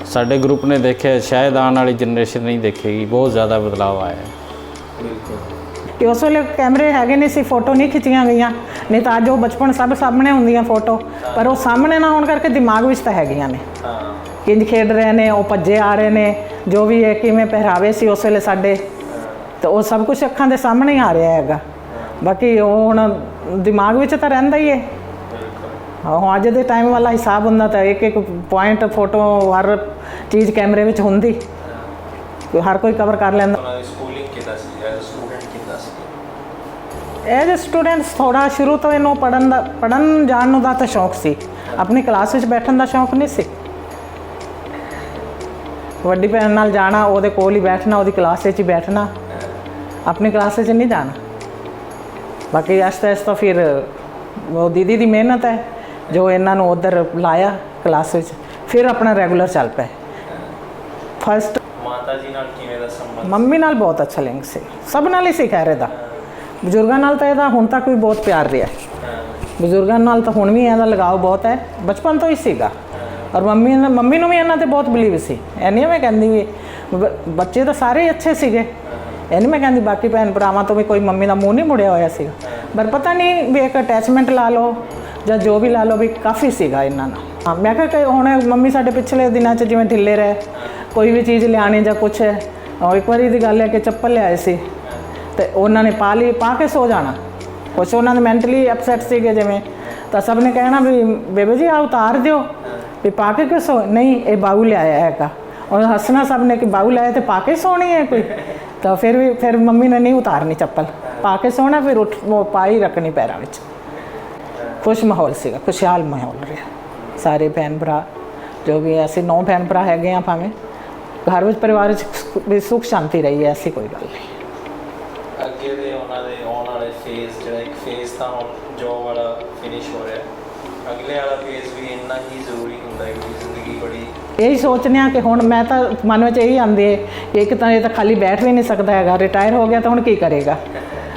ਸਾਡੇ ਗਰੁੱਪ ਨੇ ਦੇਖਿਆ, ਸ਼ਾਇਦ ਆਉਣ ਵਾਲੀ ਜਨਰੇਸ਼ਨ ਨਹੀਂ ਦੇਖੇਗੀ। ਬਹੁਤ ਜ਼ਿਆਦਾ ਬਦਲਾਵ ਆਇਆ ਕਿ ਉਸ ਵੇਲੇ ਕੈਮਰੇ ਹੈਗੇ ਨਹੀਂ ਸੀ, ਫੋਟੋ ਨਹੀਂ ਖਿੱਚੀਆਂ ਗਈਆਂ, ਨਹੀਂ ਤਾਂ ਅੱਜ ਉਹ ਬਚਪਨ ਸਭ ਸਾਹਮਣੇ ਹੁੰਦੀਆਂ ਫੋਟੋ, ਪਰ ਉਹ ਸਾਹਮਣੇ ਨਾ ਹੋਣ ਕਰਕੇ ਦਿਮਾਗ ਵਿੱਚ ਤਾਂ ਹੈਗੀਆਂ ਨੇ। ਕਿੰਝ ਖੇਡ ਰਹੇ ਨੇ, ਉਹ ਭੱਜੇ ਆ ਰਹੇ ਨੇ, ਜੋ ਵੀ ਹੈ, ਕਿਵੇਂ ਪਹਿਰਾਵੇ ਸੀ ਉਸ ਵੇਲੇ ਸਾਡੇ, ਤਾਂ ਉਹ ਸਭ ਕੁਝ ਅੱਖਾਂ ਦੇ ਸਾਹਮਣੇ ਹੀ ਆ ਰਿਹਾ ਹੈਗਾ। ਬਾਕੀ ਉਹ ਹੁਣ ਦਿਮਾਗ ਵਿੱਚ ਤਾਂ ਰਹਿੰਦਾ ਹੀ ਹੈ। ਹੁਣ ਅੱਜ ਦੇ ਟਾਈਮ ਵਾਲਾ ਹਿਸਾਬ ਹੁੰਦਾ ਤਾਂ ਇੱਕ ਪੁਆਇੰਟ ਫੋਟੋ ਹਰ ਚੀਜ਼ ਕੈਮਰੇ ਵਿੱਚ ਹੁੰਦੀ, ਹਰ ਕੋਈ ਕਵਰ ਕਰ ਲੈਂਦਾ। ਐਜ਼ ਅ ਸਟੂਡੈਂਟਸ ਥੋੜ੍ਹਾ ਸ਼ੁਰੂ ਤੋਂ ਇਹਨੂੰ ਪੜ੍ਹਨ ਜਾਣ ਨੂੰ ਦਾ ਤਾਂ ਸ਼ੌਕ ਸੀ, ਆਪਣੀ ਕਲਾਸ ਵਿੱਚ ਬੈਠਣ ਦਾ ਸ਼ੌਕ ਨਹੀਂ ਸੀ। ਵੱਡੀ ਭੈਣ ਨਾਲ ਜਾਣਾ, ਉਹਦੇ ਕੋਲ ਹੀ ਬੈਠਣਾ, ਉਹਦੀ ਕਲਾਸ ਵਿੱਚ ਹੀ ਬੈਠਣਾ, ਆਪਣੀ ਕਲਾਸ ਵਿੱਚ ਨਹੀਂ ਜਾਣਾ। ਬਾਕੀ ਆਸਤਾ ਆਸਤਾ ਫਿਰ ਉਹ ਦੀਦੀ ਦੀ ਮਿਹਨਤ ਹੈ, ਜੋ ਇਹਨਾਂ ਨੂੰ ਉਧਰ ਲਾਇਆ ਕਲਾਸ ਵਿੱਚ, ਫਿਰ ਆਪਣਾ ਰੈਗੂਲਰ ਚੱਲ ਪਏ। ਫਸਟ ਮਾਤਾ ਜੀ ਨਾਲ ਕਿਵੇਂ ਦਾ ਸੰਬੰਧ? ਮੰਮੀ ਨਾਲ ਬਹੁਤ ਅੱਛਾ ਲਿੰਕ ਸੀ, ਸਭ ਨਾਲ ਹੀ ਸੀ ਖੈਰ ਇਹਦਾ। ਬਜ਼ੁਰਗਾਂ ਨਾਲ ਤਾਂ ਇਹਦਾ ਹੁਣ ਤੱਕ ਵੀ ਬਹੁਤ ਪਿਆਰ ਰਿਹਾ। ਬਜ਼ੁਰਗਾਂ ਨਾਲ ਤਾਂ ਹੁਣ ਵੀ ਇਹਦਾ ਲਗਾਓ ਬਹੁਤ ਹੈ, ਬਚਪਨ ਤੋਂ ਹੀ ਸੀਗਾ। ਔਰ ਮੰਮੀ ਨੂੰ ਵੀ ਇਹਨਾਂ ਤੇ ਬਹੁਤ ਬਿਲੀਵ ਸੀ। ਇਹ ਨਹੀਂ ਮੈਂ ਕਹਿੰਦੀ ਵੀ ਬੱਚੇ ਤਾਂ ਸਾਰੇ ਹੀ ਅੱਛੇ ਸੀਗੇ, ਇਹ ਨਹੀਂ ਮੈਂ ਕਹਿੰਦੀ ਬਾਕੀ ਭੈਣ ਭਰਾਵਾਂ ਤੋਂ ਵੀ ਕੋਈ ਮੰਮੀ ਦਾ ਮੂੰਹ ਨਹੀਂ ਮੁੜਿਆ ਹੋਇਆ ਸੀਗਾ, ਪਰ ਪਤਾ ਨਹੀਂ ਵੀ ਇੱਕ ਅਟੈਚਮੈਂਟ ਲਾ ਲਓ ਜਾਂ ਜੋ ਵੀ ਲਾ ਲਓ ਵੀ ਕਾਫੀ ਸੀਗਾ ਇਹਨਾਂ ਨਾਲ। ਹਾਂ, ਮੈਂ ਕਿਹਾ ਕਿ ਹੁਣ ਮੰਮੀ ਸਾਡੇ ਪਿਛਲੇ ਦਿਨਾਂ 'ਚ ਜਿਵੇਂ ਢਿੱਲੇ ਰਹੇ, ਕੋਈ ਵੀ ਚੀਜ਼ ਲਿਆਣੀ ਜਾਂ ਕੁਛ ਹੈ। ਇੱਕ ਵਾਰੀ ਦੀ ਗੱਲ ਹੈ ਕਿ ਚੱਪਲ ਲਿਆਏ ਸੀ ਤੇ ਉਹਨਾਂ ਨੇ ਪਾ ਕੇ ਸੋ ਜਾਣਾ। ਕੁਛ ਉਹਨਾਂ ਦੇ ਮੈਂਟਲੀ ਅਪਸੈਟ ਸੀਗੇ ਜਿਵੇਂ, ਤਾਂ ਸਭ ਨੇ ਕਹਿਣਾ ਵੀ ਬੇਬੇ ਜੀ ਆ ਉਤਾਰ ਦਿਓ, ਵੀ ਪਾ ਕੇ ਕਿਉਂ ਸੋ, ਨਹੀਂ ਇਹ ਬਾਊ ਲਿਆਇਆ ਹੈਗਾ। ਔਰ ਹੱਸਣਾ ਸਭ ਨੇ ਕਿ ਬਾਊ ਲਿਆਇਆ ਤੇ ਪਾ ਕੇ ਸੋਣੀ ਹੈ ਕੋਈ। ਤਾਂ ਫਿਰ ਮੰਮੀ ਨੇ ਨਹੀਂ ਉਤਾਰਨੀ ਚੱਪਲ, ਪਾ ਕੇ ਸੋਣਾ, ਫਿਰ ਉਹ ਪਾ ਹੀ ਰੱਖਣੀ ਪੈਰਾਂ ਵਿੱਚ। ਖੁਸ਼ ਮਾਹੌਲ ਸੀਗਾ, ਖੁਸ਼ਹਾਲ ਮਾਹੌਲ ਰਿਹਾ। ਸਾਰੇ ਭੈਣ ਭਰਾ ਜੋ ਵੀ ਅਸੀਂ 9 ਭੈਣ ਭਰਾ ਹੈਗੇ ਆ, ਭਾਵੇਂ ਘਰ ਵਿੱਚ ਪਰਿਵਾਰ ਵਿੱਚ ਵੀ ਸੁੱਖ ਸ਼ਾਂਤੀ ਰਹੀ ਹੈ, ਐਸੀ ਕੋਈ ਗੱਲ ਨਹੀਂ। ਅੱਗੇ ਦੇ ਉਹਨਾਂ ਦੇ ਆਉਣ ਵਾਲੇ ਫੇਜ਼, ਜਿਹੜਾ ਇੱਕ ਫੇਜ਼ ਤਾਂ ਹੁਣ ਜੋਬ ਵਾਲਾ ਫਿਨਿਸ਼ ਹੋ ਰਿਹਾ, ਅਗਲੇ ਵਾਲਾ ਫੇਜ਼ ਵੀ ਇੰਨਾ ਹੀ ਜ਼ਰੂਰੀ ਹੁੰਦਾ ਹੈ ਕਿ ਜ਼ਿੰਦਗੀ ਬੜੀ ਇਹੀ ਸੋਚਦੇ ਹਾਂ ਕਿ ਹੁਣ ਮੈਂ ਤਾਂ ਮਨ ਵਿੱਚ ਇਹੀ ਆਉਂਦੀ ਹੈ ਕਿ ਇੱਕ ਤਾਂ ਇਹ ਤਾਂ ਖਾਲੀ ਬੈਠ ਵੀ ਨਹੀਂ ਸਕਦਾ ਹੈਗਾ, ਰਿਟਾਇਰ ਹੋ ਗਿਆ ਤਾਂ ਹੁਣ ਕੀ ਕਰੇਗਾ।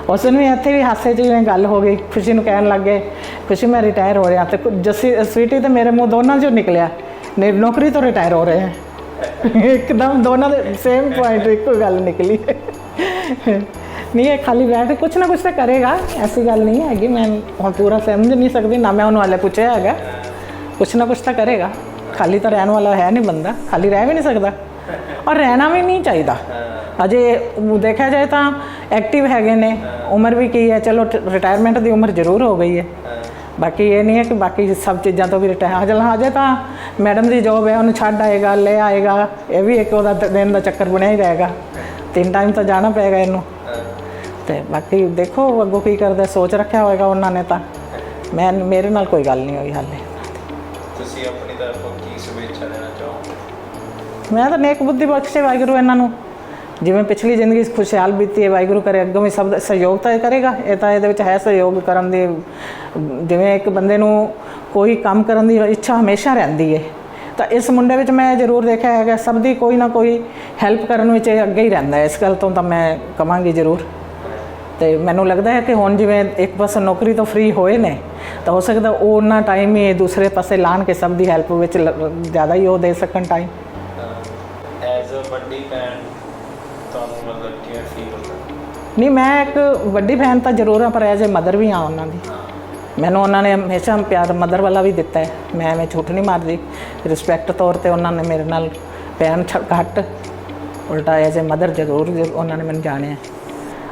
ਉਸ ਨੂੰ ਵੀ ਇੱਥੇ ਵੀ ਹਾਸੇ 'ਚ ਜਿਵੇਂ ਗੱਲ ਹੋ ਗਈ, ਖੁਸ਼ੀ ਨੂੰ ਕਹਿਣ ਲੱਗ ਗਏ ਖੁਸ਼ੀ ਮੈਂ ਰਿਟਾਇਰ ਹੋ ਰਿਹਾ, ਤੇ ਜੱਸੀ ਸਵੀਟੀ ਤੇ ਮੇਰੇ ਮੂੰਹ ਦੋਨਾਂ 'ਚੋਂ ਨਿਕਲਿਆ ਨੌਕਰੀ ਤੋਂ ਰਿਟਾਇਰ ਹੋ ਰਹੇ ਹੈ। ਇੱਕਦਮ ਦੋਨਾਂ ਦੇ ਸੇਮ ਪੁਆਇੰਟ, ਇੱਕੋ ਗੱਲ ਨਿਕਲੀ। ਨਹੀਂ ਇਹ ਖਾਲੀ ਬੈਠ ਕੁਛ ਨਾ ਕੁਛ ਤਾਂ ਕਰੇਗਾ, ਐਸੀ ਗੱਲ ਨਹੀਂ ਹੈਗੀ। ਮੈਂ ਹੁਣ ਪੂਰਾ ਸਮਝ ਨਹੀਂ ਸਕਦੀ ਨਾ, ਮੈਂ ਉਹਨੂੰ ਹਾਲੇ ਪੁੱਛਿਆ ਹੈਗਾ, ਕੁਛ ਨਾ ਕੁਛ ਤਾਂ ਕਰੇਗਾ। ਖਾਲੀ ਤਾਂ ਰਹਿਣ ਵਾਲਾ ਹੈ ਨਹੀਂ ਬੰਦਾ, ਖਾਲੀ ਰਹਿ ਵੀ ਨਹੀਂ ਸਕਦਾ ਔਰ ਰਹਿਣਾ ਵੀ ਨਹੀਂ ਚਾਹੀਦਾ। ਅਜੇ ਦੇਖਿਆ ਜਾਏ ਤਾਂ ਐਕਟਿਵ ਹੈਗੇ ਨੇ, ਉਮਰ ਵੀ ਕੀ ਹੈ, ਚਲੋ ਰਿਟਾਇਰਮੈਂਟ ਦੀ ਉਮਰ ਜ਼ਰੂਰ ਹੋ ਗਈ ਹੈ। ਬਾਕੀ ਇਹ ਨਹੀਂ ਹੈ ਕਿ ਬਾਕੀ ਸਭ ਚੀਜ਼ਾਂ ਤੋਂ ਵੀ ਰਿਟਾਇਰ ਹਜੇ ਤਾਂ ਮੈਡਮ ਦੀ ਜੋਬ ਹੈ, ਉਹਨੂੰ ਛੱਡ ਆਏਗਾ ਲੈ ਆਏਗਾ, ਇਹ ਵੀ ਇੱਕ ਉਹਦਾ ਦਿਨ ਦਾ ਚੱਕਰ ਬਣਿਆ ਹੀ ਰਹੇਗਾ। 3 ਟਾਈਮ ਤਾਂ ਜਾਣਾ ਪਏਗਾ ਇਹਨੂੰ। ਤੇ ਬਾਕੀ ਦੇਖੋ ਅੱਗੋਂ ਕੀ ਕਰਦਾ, ਸੋਚ ਰੱਖਿਆ ਹੋਏਗਾ ਉਹਨਾਂ ਨੇ। ਤਾਂ ਮੇਰੇ ਨਾਲ ਕੋਈ ਗੱਲ ਨਹੀਂ ਹੋਈ ਹਾਲੇ। ਤੁਸੀਂ ਆਪਣੀ ਤਰਫੋਂ ਕੀ ਸ਼ੁਭੇच्छਾ ਦੇਣਾ ਚਾਹੋਗੇ? ਮੈਂ ਤਾਂ ਨੇਕ ਬੁੱਧੀ ਬਖਸ਼ੇ ਵਾਹਿਗੁਰੂ ਇਹਨਾਂ ਨੂੰ, ਜਿਵੇਂ ਪਿਛਲੀ ਜ਼ਿੰਦਗੀ ਖੁਸ਼ਹਾਲ ਬੀਤੀ ਹੈ, ਵਾਹਿਗੁਰੂ ਕਰੇ ਅੱਗੋਂ ਵੀ ਸਭ ਸਹਿਯੋਗ ਤਾਂ ਕਰੇਗਾ। ਇਹ ਤਾਂ ਇਹਦੇ ਵਿੱਚ ਹੈ ਸਹਿਯੋਗ ਕਰਨ ਦੀ, ਜਿਵੇਂ ਇੱਕ ਬੰਦੇ ਨੂੰ ਕੋਈ ਕੰਮ ਕਰਨ ਦੀ ਇੱਛਾ ਹਮੇਸ਼ਾ ਰਹਿੰਦੀ ਹੈ, ਤਾਂ ਇਸ ਮੁੰਡੇ ਵਿੱਚ ਮੈਂ ਜ਼ਰੂਰ ਦੇਖਿਆ ਹੈਗਾ ਸਭ ਦੀ ਕੋਈ ਨਾ ਕੋਈ ਹੈਲਪ ਕਰਨ ਵਿੱਚ ਇਹ ਅੱਗੇ ਹੀ ਰਹਿੰਦਾ ਹੈ। ਇਸ ਗੱਲ ਤੋਂ ਤਾਂ ਮੈਂ ਕਵਾਂਗੀ ਜ਼ਰੂਰ। ਤੇ ਮੈਨੂੰ ਲੱਗਦਾ ਹੈ ਕਿ ਹੁਣ ਜਿਵੇਂ ਇੱਕ ਪਾਸੇ ਨੌਕਰੀ ਤੋਂ ਫ੍ਰੀ ਹੋਏ ਨੇ, ਤਾਂ ਹੋ ਸਕਦਾ ਉਹ ਉਹਨਾਂ ਟਾਈਮ ਹੀ ਦੂਸਰੇ ਪਾਸੇ ਲਾਣ ਕੇ ਸਭ ਦੀ ਹੈਲਪ ਵਿੱਚ ਜ਼ਿਆਦਾ ਹੀ ਉਹ ਦੇ ਸਕਣ ਟਾਈਮ। ਐਜ਼ ਅ ਵੱਡੀ ਭੈਣ ਤੁਹਾਨੂੰ ਮਤਲਬ ਕਿਵੇਂ ਫੀਲ ਹੁੰਦਾ? ਨਹੀਂ ਮੈਂ ਇੱਕ ਵੱਡੀ ਭੈਣ ਤਾਂ ਜ਼ਰੂਰ ਹਾਂ, ਪਰ ਐਜ਼ ਏ ਮਦਰ ਵੀ ਹਾਂ ਉਹਨਾਂ ਦੀ। ਮੈਨੂੰ ਉਹਨਾਂ ਨੇ ਹਮੇਸ਼ਾ ਪਿਆਰ ਮਦਰ ਵਾਲਾ ਵੀ ਦਿੱਤਾ ਹੈ, ਮੈਂ ਐਵੇਂ ਝੂਠ ਨਹੀਂ ਮਾਰਦੀ। ਰਿਸਪੈਕਟ ਤੌਰ 'ਤੇ ਉਹਨਾਂ ਨੇ ਮੇਰੇ ਨਾਲ ਭੈਣ ਘੱਟ, ਉਲਟਾ ਐਜ਼ ਏ ਮਦਰ ਜ਼ਰੂਰ ਉਹਨਾਂ ਨੇ ਮੈਨੂੰ ਜਾਣਿਆ।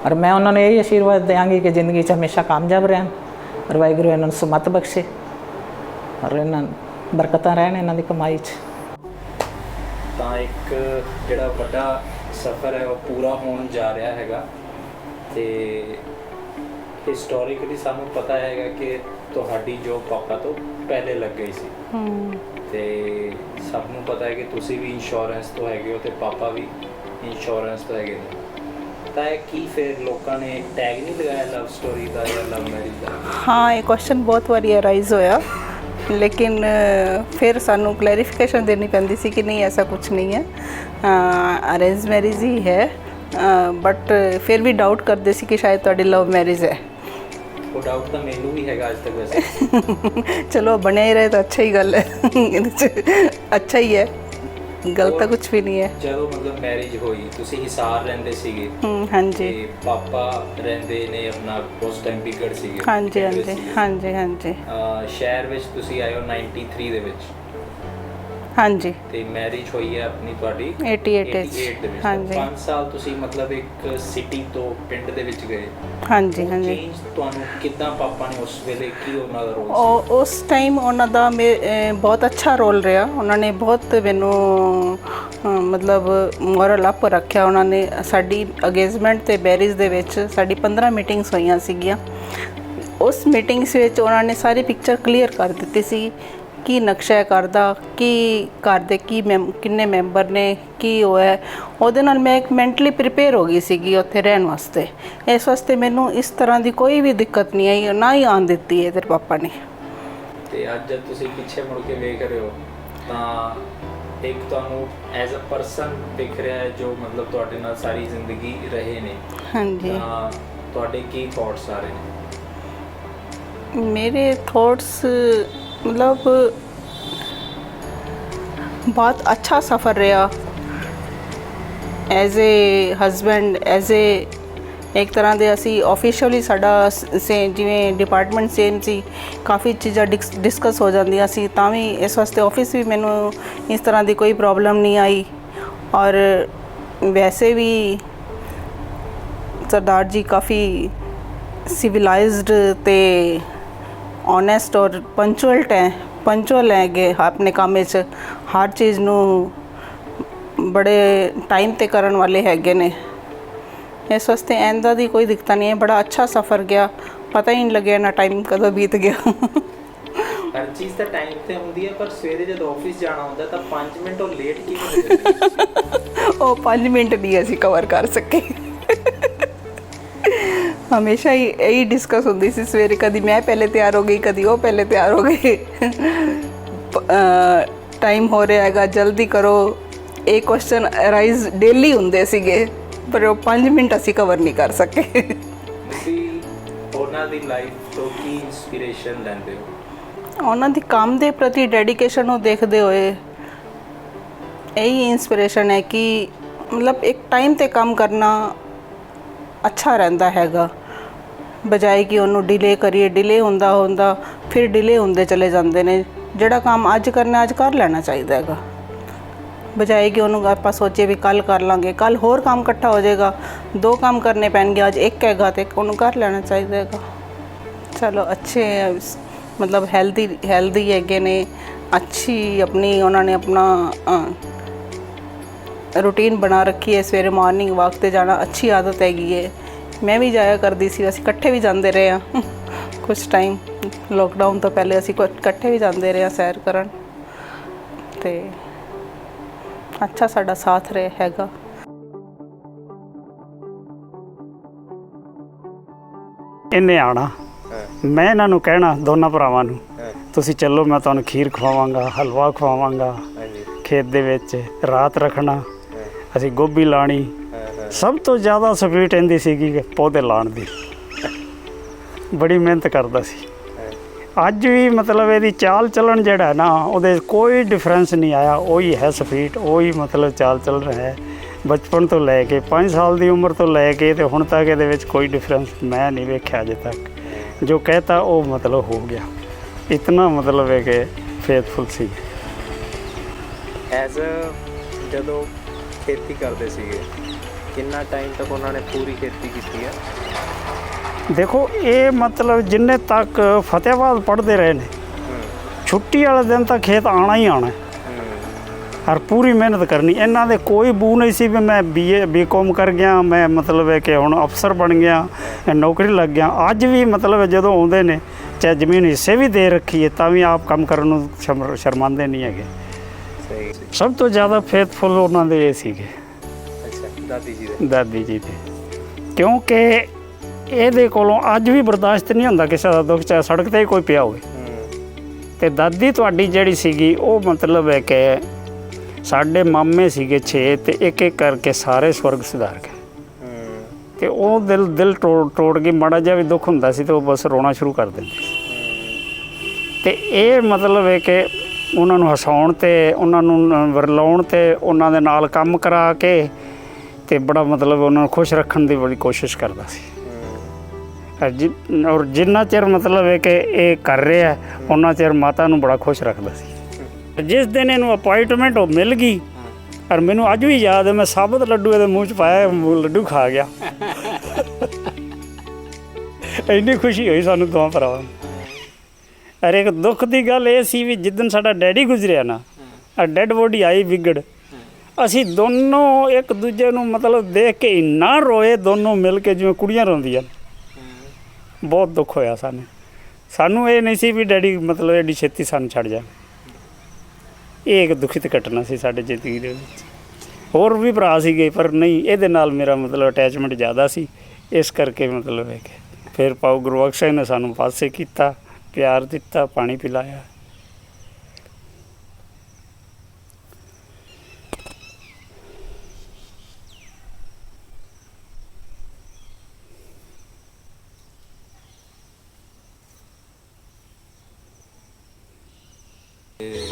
ਔਰ ਮੈਂ ਉਹਨਾਂ ਨੂੰ ਇਹੀ ਆਸ਼ੀਰਵਾਦ ਦਿਆਂਗੀ ਕਿ ਜ਼ਿੰਦਗੀ 'ਚ ਹਮੇਸ਼ਾ ਕਾਮਯਾਬ ਰਹਿਣ, ਔਰ ਵਾਹਿਗੁਰੂ ਇਹਨਾਂ ਨੂੰ ਸੁਮਤ ਬਖਸ਼ੇ, ਔਰ ਇਹਨਾਂ ਬਰਕਤਾਂ ਰਹਿਣ ਇਹਨਾਂ ਦੀ ਕਮਾਈ 'ਚ। ਤਾਂ ਇੱਕ ਜਿਹੜਾ ਵੱਡਾ ਸਫ਼ਰ ਹੈ ਉਹ ਪੂਰਾ ਹੋਣ ਜਾ ਰਿਹਾ ਹੈਗਾ, ਤੇ ਹਿਸਟੋਰੀਕਲੀ ਸਾਨੂੰ ਪਤਾ ਹੈਗਾ ਕਿ ਤੁਹਾਡੀ ਜੋ ਪਾਪਾ ਤੋਂ ਪਹਿਲੇ ਲੱਗ ਗਈ ਸੀ, ਤੇ ਸਭ ਨੂੰ ਪਤਾ ਹੈ ਕਿ ਤੁਸੀਂ ਵੀ ਇੰਸ਼ੋਰੈਂਸ ਤੋਂ ਹੈਗੇ ਹੋ ਤੇ ਪਾਪਾ ਵੀ ਇੰਸ਼ੋਰੈਂਸ ਤੋਂ ਹੈਗੇ ਨੇ। ਤਾਂ ਇਹ ਕੀ ਫਿਰ ਲੋਕਾਂ ਨੇ ਟੈਗ ਨਹੀਂ ਲਗਾਇਆ ਲਵ ਸਟੋਰੀ ਦਾ ਜਾਂ ਲਵ ਮੈਰਿਜ ਦਾ? ਹਾਂ, ਇਹ ਕੁਐਸਚਨ ਬਹੁਤ ਵਾਰੀ ਅਰਾਈਜ਼ ਹੋਇਆ, ਲੇਕਿਨ ਫਿਰ ਸਾਨੂੰ ਕਲੈਰੀਫਿਕੇਸ਼ਨ ਦੇਣੀ ਪੈਂਦੀ ਸੀ ਕਿ ਨਹੀਂ ਐਸਾ ਕੁਝ ਨਹੀਂ ਹੈ, ਅਰੇਂਜ ਮੈਰਿਜ ਹੀ ਹੈ। ਬਟ ਫਿਰ ਵੀ ਡਾਊਟ ਕਰਦੇ ਸੀ ਕਿ ਸ਼ਾਇਦ ਤੁਹਾਡੀ ਲਵ ਮੈਰਿਜ ਹੈ। ਉਹ ਡਾਊਟ ਤਾਂ ਮੈਨੂੰ ਵੀ ਹੈਗਾ ਅੱਜ ਤੱਕ ਵੈਸੇ। ਚਲੋ ਬਣਿਆ ਹੀ ਰਹੇ ਤਾਂ ਅੱਛਾ ਹੀ ਗੱਲ ਹੈ, ਇਹਦੇ 'ਚ ਅੱਛਾ ਹੀ ਹੈ, ਗਲਤ ਤਾਂ ਕੁਝ ਵੀ ਨਹੀਂ ਹੈ। ਜਦੋਂ ਮਤਲਬ ਮੈਰਿਜ ਹੋਈ ਤੁਸੀਂ ਹਿਸਾਰ ਰਹਿੰਦੇ ਸੀਗੇ? ਹਾਂਜੀ। ਤੇ ਪਾਪਾ ਰਹਿੰਦੇ ਨੇ ਆਪਣਾ ਉਸ ਟਾਈਮ ਬਿਗੜ ਸੀਗੇ? ਹਾਂਜੀ ਹਾਂਜੀ ਹਾਂਜੀ ਹਾਂਜੀ। ਸ਼ਹਿਰ ਵਿੱਚ ਤੁਸੀਂ ਆਏ ਹੋ 93 ਦੇ ਵਿੱਚ? ਹਾਂਜੀ। ਤੇ ਮੈਰਿਜ ਹੋਈ ਹੈ ਆਪਣੀ ਤੁਹਾਡੀ 88 ਦੇ ਵਿੱਚ। ਹਾਂਜੀ। 5 ਸਾਲ ਤੁਸੀਂ ਮਤਲਬ ਇੱਕ ਸਿਟੀ ਤੋਂ ਪਿੰਡ ਦੇ ਵਿੱਚ ਗਏ। ਹਾਂਜੀ ਹਾਂਜੀ। ਚੇਂਜ ਤੁਹਾਨੂੰ ਕਿੱਦਾਂ ਪਾਪਾ ਨੇ ਉਸ ਵੇਲੇ ਕੀ ਉਹਨਾਂ ਦਾ ਰੋਲ ਸੀ? ਉਸ ਟਾਈਮ ਉਹਨਾਂ ਦਾ ਬਹੁਤ ਅੱਛਾ ਰੋਲ ਰਿਹਾ। ਉਹਨਾਂ ਨੇ ਬਹੁਤ ਮੈਨੂੰ ਮਤਲਬ ਮੋਰਲ ਅਪ ਰੱਖਿਆ। ਉਹਨਾਂ ਨੇ ਸਾਡੀ ਅੰਗੇਜਮੈਂਟ ਤੇ ਮੈਰਿਜ ਦੇ ਵਿੱਚ ਸਾਡੀ 15 ਮੀਟਿੰਗਸ ਹੋਈਆਂ ਸੀਗੀਆਂ। ਉਸ ਮੀਟਿੰਗਸ ਵਿੱਚ ਉਹਨਾਂ ਨੇ ਸਾਰੀ ਪਿਕਚਰ ਕਲੀਅਰ ਕਰ ਦਿੱਤੀ ਸੀ, ਕੀ ਨਕਸ਼ਾ ਹੈ ਘਰ ਦਾ, ਕੀ ਘਰ ਦੇ ਕਿੰਨੇ ਮੈਂਬਰ ਨੇ, ਕੀ ਉਹ ਹੈ। ਉਹਦੇ ਨਾਲ ਮੈਂ ਇੱਕ ਮੈਂਟਲੀ ਪ੍ਰੀਪੇਅਰ ਹੋ ਗਈ ਸੀਗੀ ਉੱਥੇ ਰਹਿਣ ਵਾਸਤੇ। ਇਸ ਵਾਸਤੇ ਮੈਨੂੰ ਇਸ ਤਰ੍ਹਾਂ ਦੀ ਕੋਈ ਵੀ ਦਿੱਕਤ ਨਹੀਂ ਆਈ, ਨਾ ਹੀ ਆਉਣ ਦਿੱਤੀ ਹੈ ਤੇਰੇ ਪਾਪਾ ਨੇ। ਤੇ ਅੱਜ ਜਦ ਤੁਸੀਂ ਪਿੱਛੇ ਮੁੜ ਕੇ ਵੇਖ ਰਹੇ ਹੋ ਤਾਂ ਇੱਕ ਤੁਹਾਨੂੰ ਐਜ਼ ਅ ਪਰਸਨ ਦਿਖ ਰਿਹਾ ਹੈ ਜੋ ਮਤਲਬ ਤੁਹਾਡੇ ਨਾਲ ਸਾਰੀ ਜ਼ਿੰਦਗੀ ਰਹੇ ਨੇ। ਹਾਂਜੀ, ਤਾਂ ਤੁਹਾਡੇ ਕੀ ਥਾਟਸ ਆ ਰਹੇ ਨੇ? मेरे थॉट्स मतलब बहुत अच्छा सफ़र रहा as a husband as a एक तरह ਦੇ ਅਸੀਂ ਆਫੀਸ਼ੀਅਲੀ ਸਾਡਾ ਜਿਵੇਂ ਡਿਪਾਰਟਮੈਂਟ ਸੇਮ ਸੀ, ਕਾਫੀ ਚੀਜ਼ਾਂ ਡਿਸਕਸ ਹੋ ਜਾਂਦੀਆਂ ਸੀ, ਤਾਂ ਵੀ ਇਸ ਵਾਸਤੇ ਆਫਿਸ ਵੀ ਮੈਨੂੰ ਇਸ ਤਰ੍ਹਾਂ ਦੀ ਕੋਈ ਪ੍ਰੋਬਲਮ ਨਹੀਂ ਆਈ। ਔਰ ਵੈਸੇ ਵੀ ਸਰਦਾਰ ਜੀ ਕਾਫੀ ਸਿਵਲਾਈਜ਼ਡ ਤੇ ऑनेस्ट और पंचुअल हैगे अपने काम में हर चीज़ नू बड़े टाइम ते करन वाले हैगे ने। इस वास्ते ऐंदा दी कोई दिक्कत नहीं है, बड़ा अच्छा सफ़र गया, पता ही नहीं लगे ना टाइम कदों बीत गया। हर चीज़ का टाइम ते हुंदी है, पर सवेरे जब ऑफिस जाना होंदा तो 5 मिनट और लेट किवें हो जांदे? वो 5 मिनट नहीं असी कवर कर सके। हमेशा ही यही डिस्कस होती सी सवेरे, कभी मैं पहले तैयार हो गई, कभी वो पहले तैयार हो गए। टाइम हो रहा हैगा, जल्दी करो। एक क्वेश्चन अराइज डेली होंदे सीगे, पर वो 5 मिनट असी कवर नहीं कर सके। ਤੁਸੀਂ ਉਹਨਾਂ ਦੀ ਲਾਈਫ ਤੋਂ ਕੀ ਇਨਸਪੀਰੇਸ਼ਨ ਲੈਂਦੇ ਹੋ? ਉਹਨਾਂ ਦੀ ਕੰਮ ਦੇ ਪ੍ਰਤੀ ਡੈਡੀਕੇਸ਼ਨ ਨੂੰ ਦੇਖਦੇ ਹੋਏ ਇਹੀ ਇਨਸਪੀਰੇਸ਼ਨ ਹੈ ਕਿ ਮਤਲਬ ਇੱਕ ਟਾਈਮ ਤੇ ਕੰਮ ਕਰਨਾ ਅੱਛਾ ਰਹਿੰਦਾ ਹੈਗਾ, ਬਜਾਏ ਕਿ ਉਹਨੂੰ ਡਿਲੇ ਕਰੀਏ। ਡਿਲੇ ਹੁੰਦਾ ਫਿਰ ਡਿਲੇ ਹੁੰਦੇ ਚਲੇ ਜਾਂਦੇ ਨੇ। ਜਿਹੜਾ ਕੰਮ ਅੱਜ ਕਰਨਾ ਅੱਜ ਕਰ ਲੈਣਾ ਚਾਹੀਦਾ ਹੈਗਾ, ਬਜਾਏ ਕਿ ਉਹਨੂੰ ਆਪਾਂ ਸੋਚੀਏ ਵੀ ਕੱਲ ਕਰ ਲਾਂਗੇ, ਕੱਲ ਹੋਰ ਕੰਮ ਇਕੱਠਾ ਹੋ ਜਾਏਗਾ, 2 ਕੰਮ ਕਰਨੇ ਪੈਣਗੇ, ਅੱਜ ਇੱਕ ਹੈਗਾ ਤੇ ਉਹਨੂੰ ਕਰ ਲੈਣਾ ਚਾਹੀਦਾ ਹੈਗਾ। ਚਲੋ ਅੱਛੇ ਮਤਲਬ ਹੈਲਦੀ ਹੈਗੇ ਨੇ, ਅੱਛੀ ਆਪਣੀ ਉਹਨਾਂ ਨੇ ਆਪਣਾ रूटीन बना रखी है। सवेरे मॉर्निंग वॉक ते जाना अच्छी आदत हैगी है, मैं भी जाया करती सी, असीं इकट्ठे भी जाते रहे हैं कुछ टाइम, लॉकडाउन तो पहले असीं इकट्ठे भी जाते रहे हैं सैर करन, ते अच्छा साडा साथ रहे हैगा। ਇਹਨੇ ਆਉਣਾ, ਮੈਂ ਇਹਨਾਂ ਨੂੰ ਕਹਿਣਾ ਦੋਨਾਂ ਭਰਾਵਾਂ ਨੂੰ, ਤੁਸੀਂ ਚੱਲੋ ਮੈਂ ਤੁਹਾਨੂੰ ਖੀਰ ਖਵਾਵਾਂਗਾ, ਹਲਵਾ ਖਵਾਵਾਂਗਾ, ਖੇਤ ਦੇ ਵਿੱਚ ਰਾਤ ਰੱਖਣਾ, ਅਸੀਂ ਗੋਭੀ ਲਾਣੀ। ਸਭ ਤੋਂ ਜ਼ਿਆਦਾ ਸਪੀਡ ਇਹਦੀ ਸੀਗੀ ਪੌਦੇ ਲਾਉਣ ਦੀ, ਬੜੀ ਮਿਹਨਤ ਕਰਦਾ ਸੀ। ਅੱਜ ਵੀ ਮਤਲਬ ਇਹਦੀ ਚਾਲ ਚੱਲਣ ਜਿਹੜਾ ਨਾ ਉਹਦੇ ਕੋਈ ਡਿਫਰੈਂਸ ਨਹੀਂ ਆਇਆ, ਉਹੀ ਹੈ ਸਪੀਡ, ਉਹੀ ਮਤਲਬ ਚਾਲ ਚੱਲ ਰਿਹਾ ਹੈ। ਬਚਪਨ ਤੋਂ ਲੈ ਕੇ 5 ਸਾਲ ਦੀ ਉਮਰ ਤੋਂ ਲੈ ਕੇ ਤੇ ਹੁਣ ਤੱਕ ਇਹਦੇ ਵਿੱਚ ਕੋਈ ਡਿਫਰੈਂਸ ਮੈਂ ਨਹੀਂ ਵੇਖਿਆ ਅਜੇ ਤੱਕ। ਜੋ ਕਹਿਤਾ ਉਹ ਮਤਲਬ ਹੋ ਗਿਆ, ਇਤਨਾ ਮਤਲਬ ਹੈ ਕਿ ਫੇਥਫੁਲ ਸੀ। ਐਜ਼ ਅ ਜਦੋਂ ਖੇਤੀ ਕਰਦੇ ਸੀਗੇ, ਕਿੰਨਾ ਟਾਈਮ ਤੱਕ ਉਹਨਾਂ ਨੇ ਪੂਰੀ ਖੇਤੀ ਕੀਤੀ ਹੈ? ਦੇਖੋ ਇਹ ਮਤਲਬ ਜਿੰਨੇ ਤੱਕ ਫਤਿਆਬਾਦ ਪੜ੍ਹਦੇ ਰਹੇ ਨੇ, ਛੁੱਟੀ ਵਾਲੇ ਦਿਨ ਤਾਂ ਖੇਤ ਆਉਣਾ ਹੀ ਆਉਣਾ, ਔਰ ਪੂਰੀ ਮਿਹਨਤ ਕਰਨੀ। ਇਹਨਾਂ ਦੇ ਕੋਈ ਬੂ ਨਹੀਂ ਸੀ ਵੀ ਮੈਂ BCom ਕਰ ਗਿਆ, ਮੈਂ ਮਤਲਬ ਹੈ ਕਿ ਹੁਣ ਅਫਸਰ ਬਣ ਗਿਆ, ਨੌਕਰੀ ਲੱਗ ਗਿਆ। ਅੱਜ ਵੀ ਮਤਲਬ ਜਦੋਂ ਆਉਂਦੇ ਨੇ, ਚਾਹੇ ਜ਼ਮੀਨ ਹਿੱਸੇ ਵੀ ਦੇ ਰੱਖੀ ਹੈ, ਤਾਂ ਵੀ ਆਪ ਕੰਮ ਕਰਨ ਨੂੰ ਸ਼ਰਮਾਉਂਦੇ ਨਹੀਂ ਹੈਗੇ। ਸਭ ਤੋਂ ਜ਼ਿਆਦਾ ਫੇਥਫੁਲ ਉਹਨਾਂ ਦੇ ਇਹ ਸੀਗੇ। ਅੱਛਾ, ਦਾਦੀ ਜੀ ਦੇ, ਕਿਉਂਕਿ ਇਹਦੇ ਕੋਲੋਂ ਅੱਜ ਵੀ ਬਰਦਾਸ਼ਤ ਨਹੀਂ ਹੁੰਦਾ ਕਿਸੇ ਦਾ ਦੁੱਖ, ਚਾਹੇ ਸੜਕ 'ਤੇ ਹੀ ਕੋਈ ਪਿਆ ਹੋਵੇ। ਅਤੇ ਦਾਦੀ ਤੁਹਾਡੀ ਜਿਹੜੀ ਸੀਗੀ ਉਹ ਮਤਲਬ ਹੈ ਕਿ ਸਾਡੇ ਮਾਮੇ ਸੀਗੇ 6 ਅਤੇ ਇੱਕ ਕਰਕੇ ਸਾਰੇ ਸਵਰਗ ਸਿਧਾਰ ਗਏ। ਅਤੇ ਉਹ ਦਿਲ ਤੋੜ ਕੇ ਮਾੜਾ ਜਿਹਾ ਵੀ ਦੁੱਖ ਹੁੰਦਾ ਸੀ ਅਤੇ ਉਹ ਬਸ ਰੋਣਾ ਸ਼ੁਰੂ ਕਰ ਦਿੰਦੇ ਸੀ। ਅਤੇ ਇਹ ਮਤਲਬ ਹੈ ਕਿ ਉਹਨਾਂ ਨੂੰ ਹਸਾਉਣ ਅਤੇ ਉਹਨਾਂ ਨੂੰ ਵਰਲਾਉਣ ਅਤੇ ਉਹਨਾਂ ਦੇ ਨਾਲ ਕੰਮ ਕਰਾ ਕੇ ਅਤੇ ਬੜਾ ਮਤਲਬ ਉਹਨਾਂ ਨੂੰ ਖੁਸ਼ ਰੱਖਣ ਦੀ ਬੜੀ ਕੋਸ਼ਿਸ਼ ਕਰਦਾ ਸੀ। ਔਰ ਜਿੰਨਾ ਚਿਰ ਮਤਲਬ ਹੈ ਕਿ ਇਹ ਕਰ ਰਿਹਾ ਉਹਨਾਂ ਚਿਰ ਮਾਤਾ ਨੂੰ ਬੜਾ ਖੁਸ਼ ਰੱਖਦਾ ਸੀ। ਜਿਸ ਦਿਨ ਇਹਨੂੰ ਅਪਾਇੰਟਮੈਂਟ ਉਹ ਮਿਲ ਗਈ, ਔਰ ਮੈਨੂੰ ਅੱਜ ਵੀ ਯਾਦ ਹੈ, ਮੈਂ ਸਾਬਤ ਲੱਡੂ ਇਹਦੇ ਮੂੰਹ 'ਚ ਪਾਇਆ, ਲੱਡੂ ਖਾ ਗਿਆ। ਇੰਨੀ ਖੁਸ਼ੀ ਹੋਈ ਸਾਨੂੰ ਦੋਵਾਂ ਭਰਾਵਾਂ ਨੂੰ। ਔਰ ਇੱਕ ਦੁੱਖ ਦੀ ਗੱਲ ਇਹ ਸੀ ਵੀ ਜਿੱਦਣ ਸਾਡਾ ਡੈਡੀ ਗੁਜ਼ਰਿਆ ਨਾ, ਡੈਡ ਬੋਡੀ ਆਈ ਵਿਗੜ, ਅਸੀਂ ਦੋਨੋਂ ਇੱਕ ਦੂਜੇ ਨੂੰ ਮਤਲਬ ਦੇਖ ਕੇ ਇੰਨਾ ਰੋਏ, ਦੋਨੋਂ ਮਿਲ ਕੇ ਜਿਵੇਂ ਕੁੜੀਆਂ ਰੋਂਦੀਆਂ। ਬਹੁਤ ਦੁੱਖ ਹੋਇਆ ਸਾਨੂੰ ਇਹ ਨਹੀਂ ਸੀ ਵੀ ਡੈਡੀ ਮਤਲਬ ਐਡੀ ਛੇਤੀ ਸਾਨੂੰ ਛੱਡ ਜਾਣ। ਇਹ ਇੱਕ ਦੁਖਿਤ ਘਟਨਾ ਸੀ ਸਾਡੇ ਜ਼ਿੰਦਗੀ ਦੇ ਵਿੱਚ। ਹੋਰ ਵੀ ਭਰਾ ਸੀਗੇ, ਪਰ ਨਹੀਂ, ਇਹਦੇ ਨਾਲ ਮੇਰਾ ਮਤਲਬ ਅਟੈਚਮੈਂਟ ਜ਼ਿਆਦਾ ਸੀ, ਇਸ ਕਰਕੇ ਮਤਲਬ ਹੈ ਕਿ ਫਿਰ ਪਾਉ ਗੁਰਬਖਸ਼ ਸਿੰਘ ਨੇ ਸਾਨੂੰ ਪਾਸੇ ਕੀਤਾ, प्यार दिता, पानी पिलाया।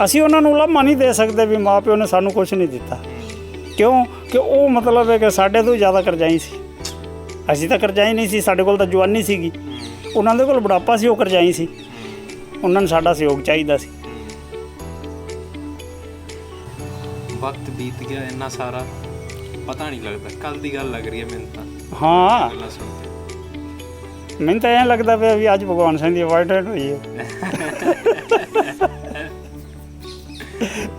ਅਸੀਂ ਉਹਨਾਂ ਨੂੰ ਲਾਮਾ ਨਹੀਂ ਦੇ ਸਕਦੇ ਵੀ ਮਾਂ ਪਿਓ ਨੇ ਸਾਨੂੰ ਕੁਝ ਨਹੀਂ ਦਿੱਤਾ, ਕਿਉਂ ਕਿ ਉਹ ਮਤਲਬ ਹੈ ਕਿ ਸਾਡੇ ਤੋਂ ਜ਼ਿਆਦਾ ਕਰਜ਼ਾਈ ਸੀ। ਅਸੀਂ ਤਾਂ ਕਰਜ਼ਾਈ ਨਹੀਂ ਸੀ, ਸਾਡੇ ਕੋਲ ਤਾਂ ਜਵਾਨੀ ਸੀਗੀ, ਉਹਨਾਂ ਦੇ ਕੋਲ ਬੁਢਾਪਾ ਸੀ, ਉਹ ਕਰਜ਼ਾਈ ਸੀ। ਉਹਨਾਂ ਨੂੰ ਸਾਡਾ ਸਹਿਯੋਗ ਚਾਹੀਦਾ ਸੀ। ਵਕਤ ਬੀਤ ਗਿਆ ਇੰਨਾ ਸਾਰਾ, ਪਤਾ ਨਹੀਂ ਲੱਗਦਾ। ਕੱਲ ਦੀ ਗੱਲ ਲੱਗ ਰਹੀ ਹੈ ਮੈਨੂੰ ਤਾਂ ਹਾਂ, ਗੱਲਾਂ ਸੁਣ ਕੇ। ਮੈਨੂੰ ਤਾਂ ਐਂ ਲੱਗਦਾ ਪਿਆ ਵੀ ਅੱਜ ਭਗਵਾਨ ਸਿੰਘ ਦੀ ਅਪਾਇੰਟਮੈਂਟ ਹੋਈ ਹੈ।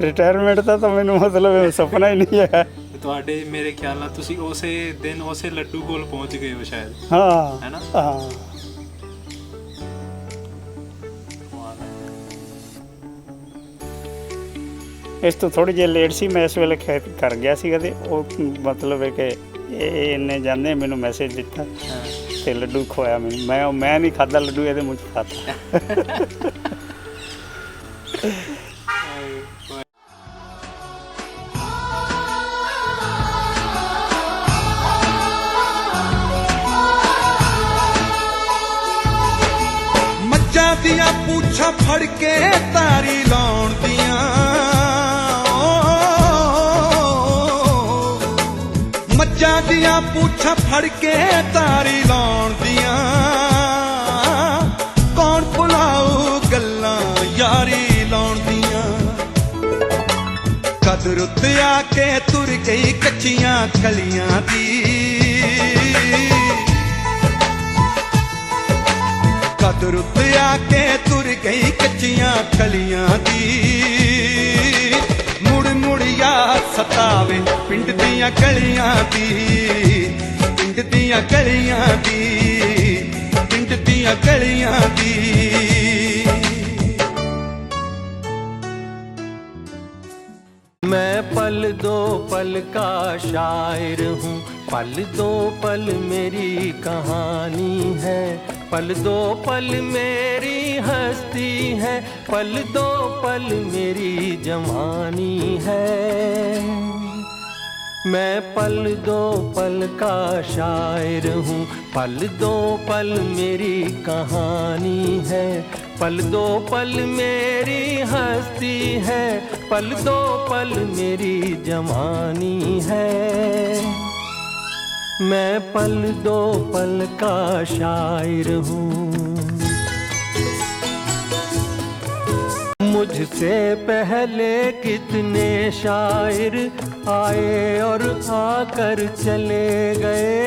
ਰਿਟਾਇਰਮੈਂਟ ਦਾ ਤਾਂ ਮੈਨੂੰ ਮਤਲਬ ਸੁਪਨਾ ਹੀ ਨਹੀਂ ਹੈ। ਤੁਹਾਡੇ ਮੇਰੇ ਖਿਆਲ ਨਾਲ ਤੁਸੀਂ ਉਸੇ ਦਿਨ ਉਸੇ ਲੱਡੂ ਕੋਲ ਪਹੁੰਚ ਗਏ ਹੋ ਸ਼ਾਇਦ, ਹਾਂ ਹੈ ਨਾ? ਹਾਂ। ਇਸ ਤੋਂ ਥੋੜ੍ਹੀ ਜਿਹੀ ਲੇਟ ਸੀ, ਮੈਂ ਇਸ ਵੇਲੇ ਖੇਤ ਕਰ ਗਿਆ ਸੀਗਾ ਤੇ ਉਹ ਮਤਲਬ ਹੈ ਕਿ ਇਹ ਇੰਨੇ ਜਾਂਦੇ ਮੈਨੂੰ ਮੈਸੇਜ ਦਿੱਤਾ ਤੇ ਲੱਡੂ ਖਵਾਇਆ ਮੈਨੂੰ। ਮੈਂ ਨਹੀਂ ਖਾਧਾ ਲੱਡੂ, ਇਹਦੇ ਮੂੰਹ 'ਚ ਖਾਧਾ। ਮੱਝਾਂ ਦੀਆਂ ਪੂਛਾਂ ਫੜ ਕੇ ਤਾਰੀ ਲਾਉਣ ਦੀਆਂ, ਮੱਝਾਂ ਦੀਆਂ ਪੂਛਾਂ ਫੜ ਕੇ ਤਾਰੀ ਲਾਉਣ ਦੀਆਂ, ਕੌਣ ਭੁਲਾਊ ਗੱਲਾਂ ਯਾਰੀ ਲਾਉਣ ਦੀਆਂ। ਕਦਰ ਉੱਤੇ ਆ ਕੇ ਤੁਰ ਗਈ ਕੱਚੀਆਂ ਕਲੀਆਂ ਦੀ, ਕਦਰ ਉੱਤੇ ਆ ਕੇ ਤੁਰ ਗਈ ਕੱਚੀਆਂ ਕਲੀਆਂ ਦੀ। ਮੁੜ ਮੁੜ ਯਾਦ ਸਤਾਵੇ ਪਿੰਡ ਦੀਆਂ ਗਲੀਆਂ ਦੀ, ਪਿੰਡ ਦੀਆਂ ਗਲੀਆਂ ਦੀ, ਪਿੰਡ ਦੀਆਂ ਗਲੀਆਂ ਦੀ। मैं पल दो पल का शायर हूँ, पल दो पल मेरी कहानी है, पल दो पल मेरी हस्ती है, पल दो पल मेरी जवानी है। मैं पल दो पल का शायर हूँ, पल दो पल मेरी कहानी है, पल दो पल मेरी हस्ती है, पल दो पल मेरी जवानी है। मैं पल दो पल का शायर हूँ। मुझसे पहले कितने शायर आए और आकर चले गए,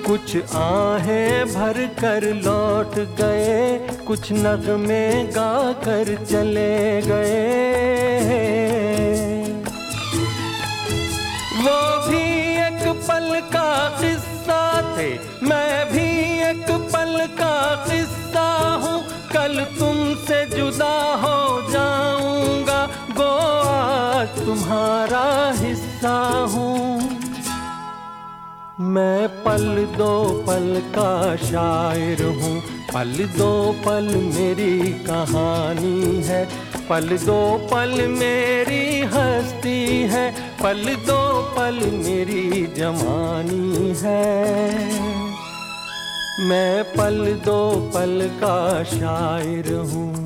कुछ आहें भर कर लौट गए, कुछ नगमे गा कर चले गए। वो भी एक पल का किस्सा थे, मैं भी एक पल का किस्सा हूँ। कल तुमसे जुदा हो जाऊंगा, गो आज तुम्हारा हिस्सा हूँ। मैं पल दो पल का शायर हूँ, पल दो पल मेरी कहानी है, पल दो पल मेरी हस्ती है, पल दो पल मेरी जवानी है। मैं पल दो पल का शायर हूँ।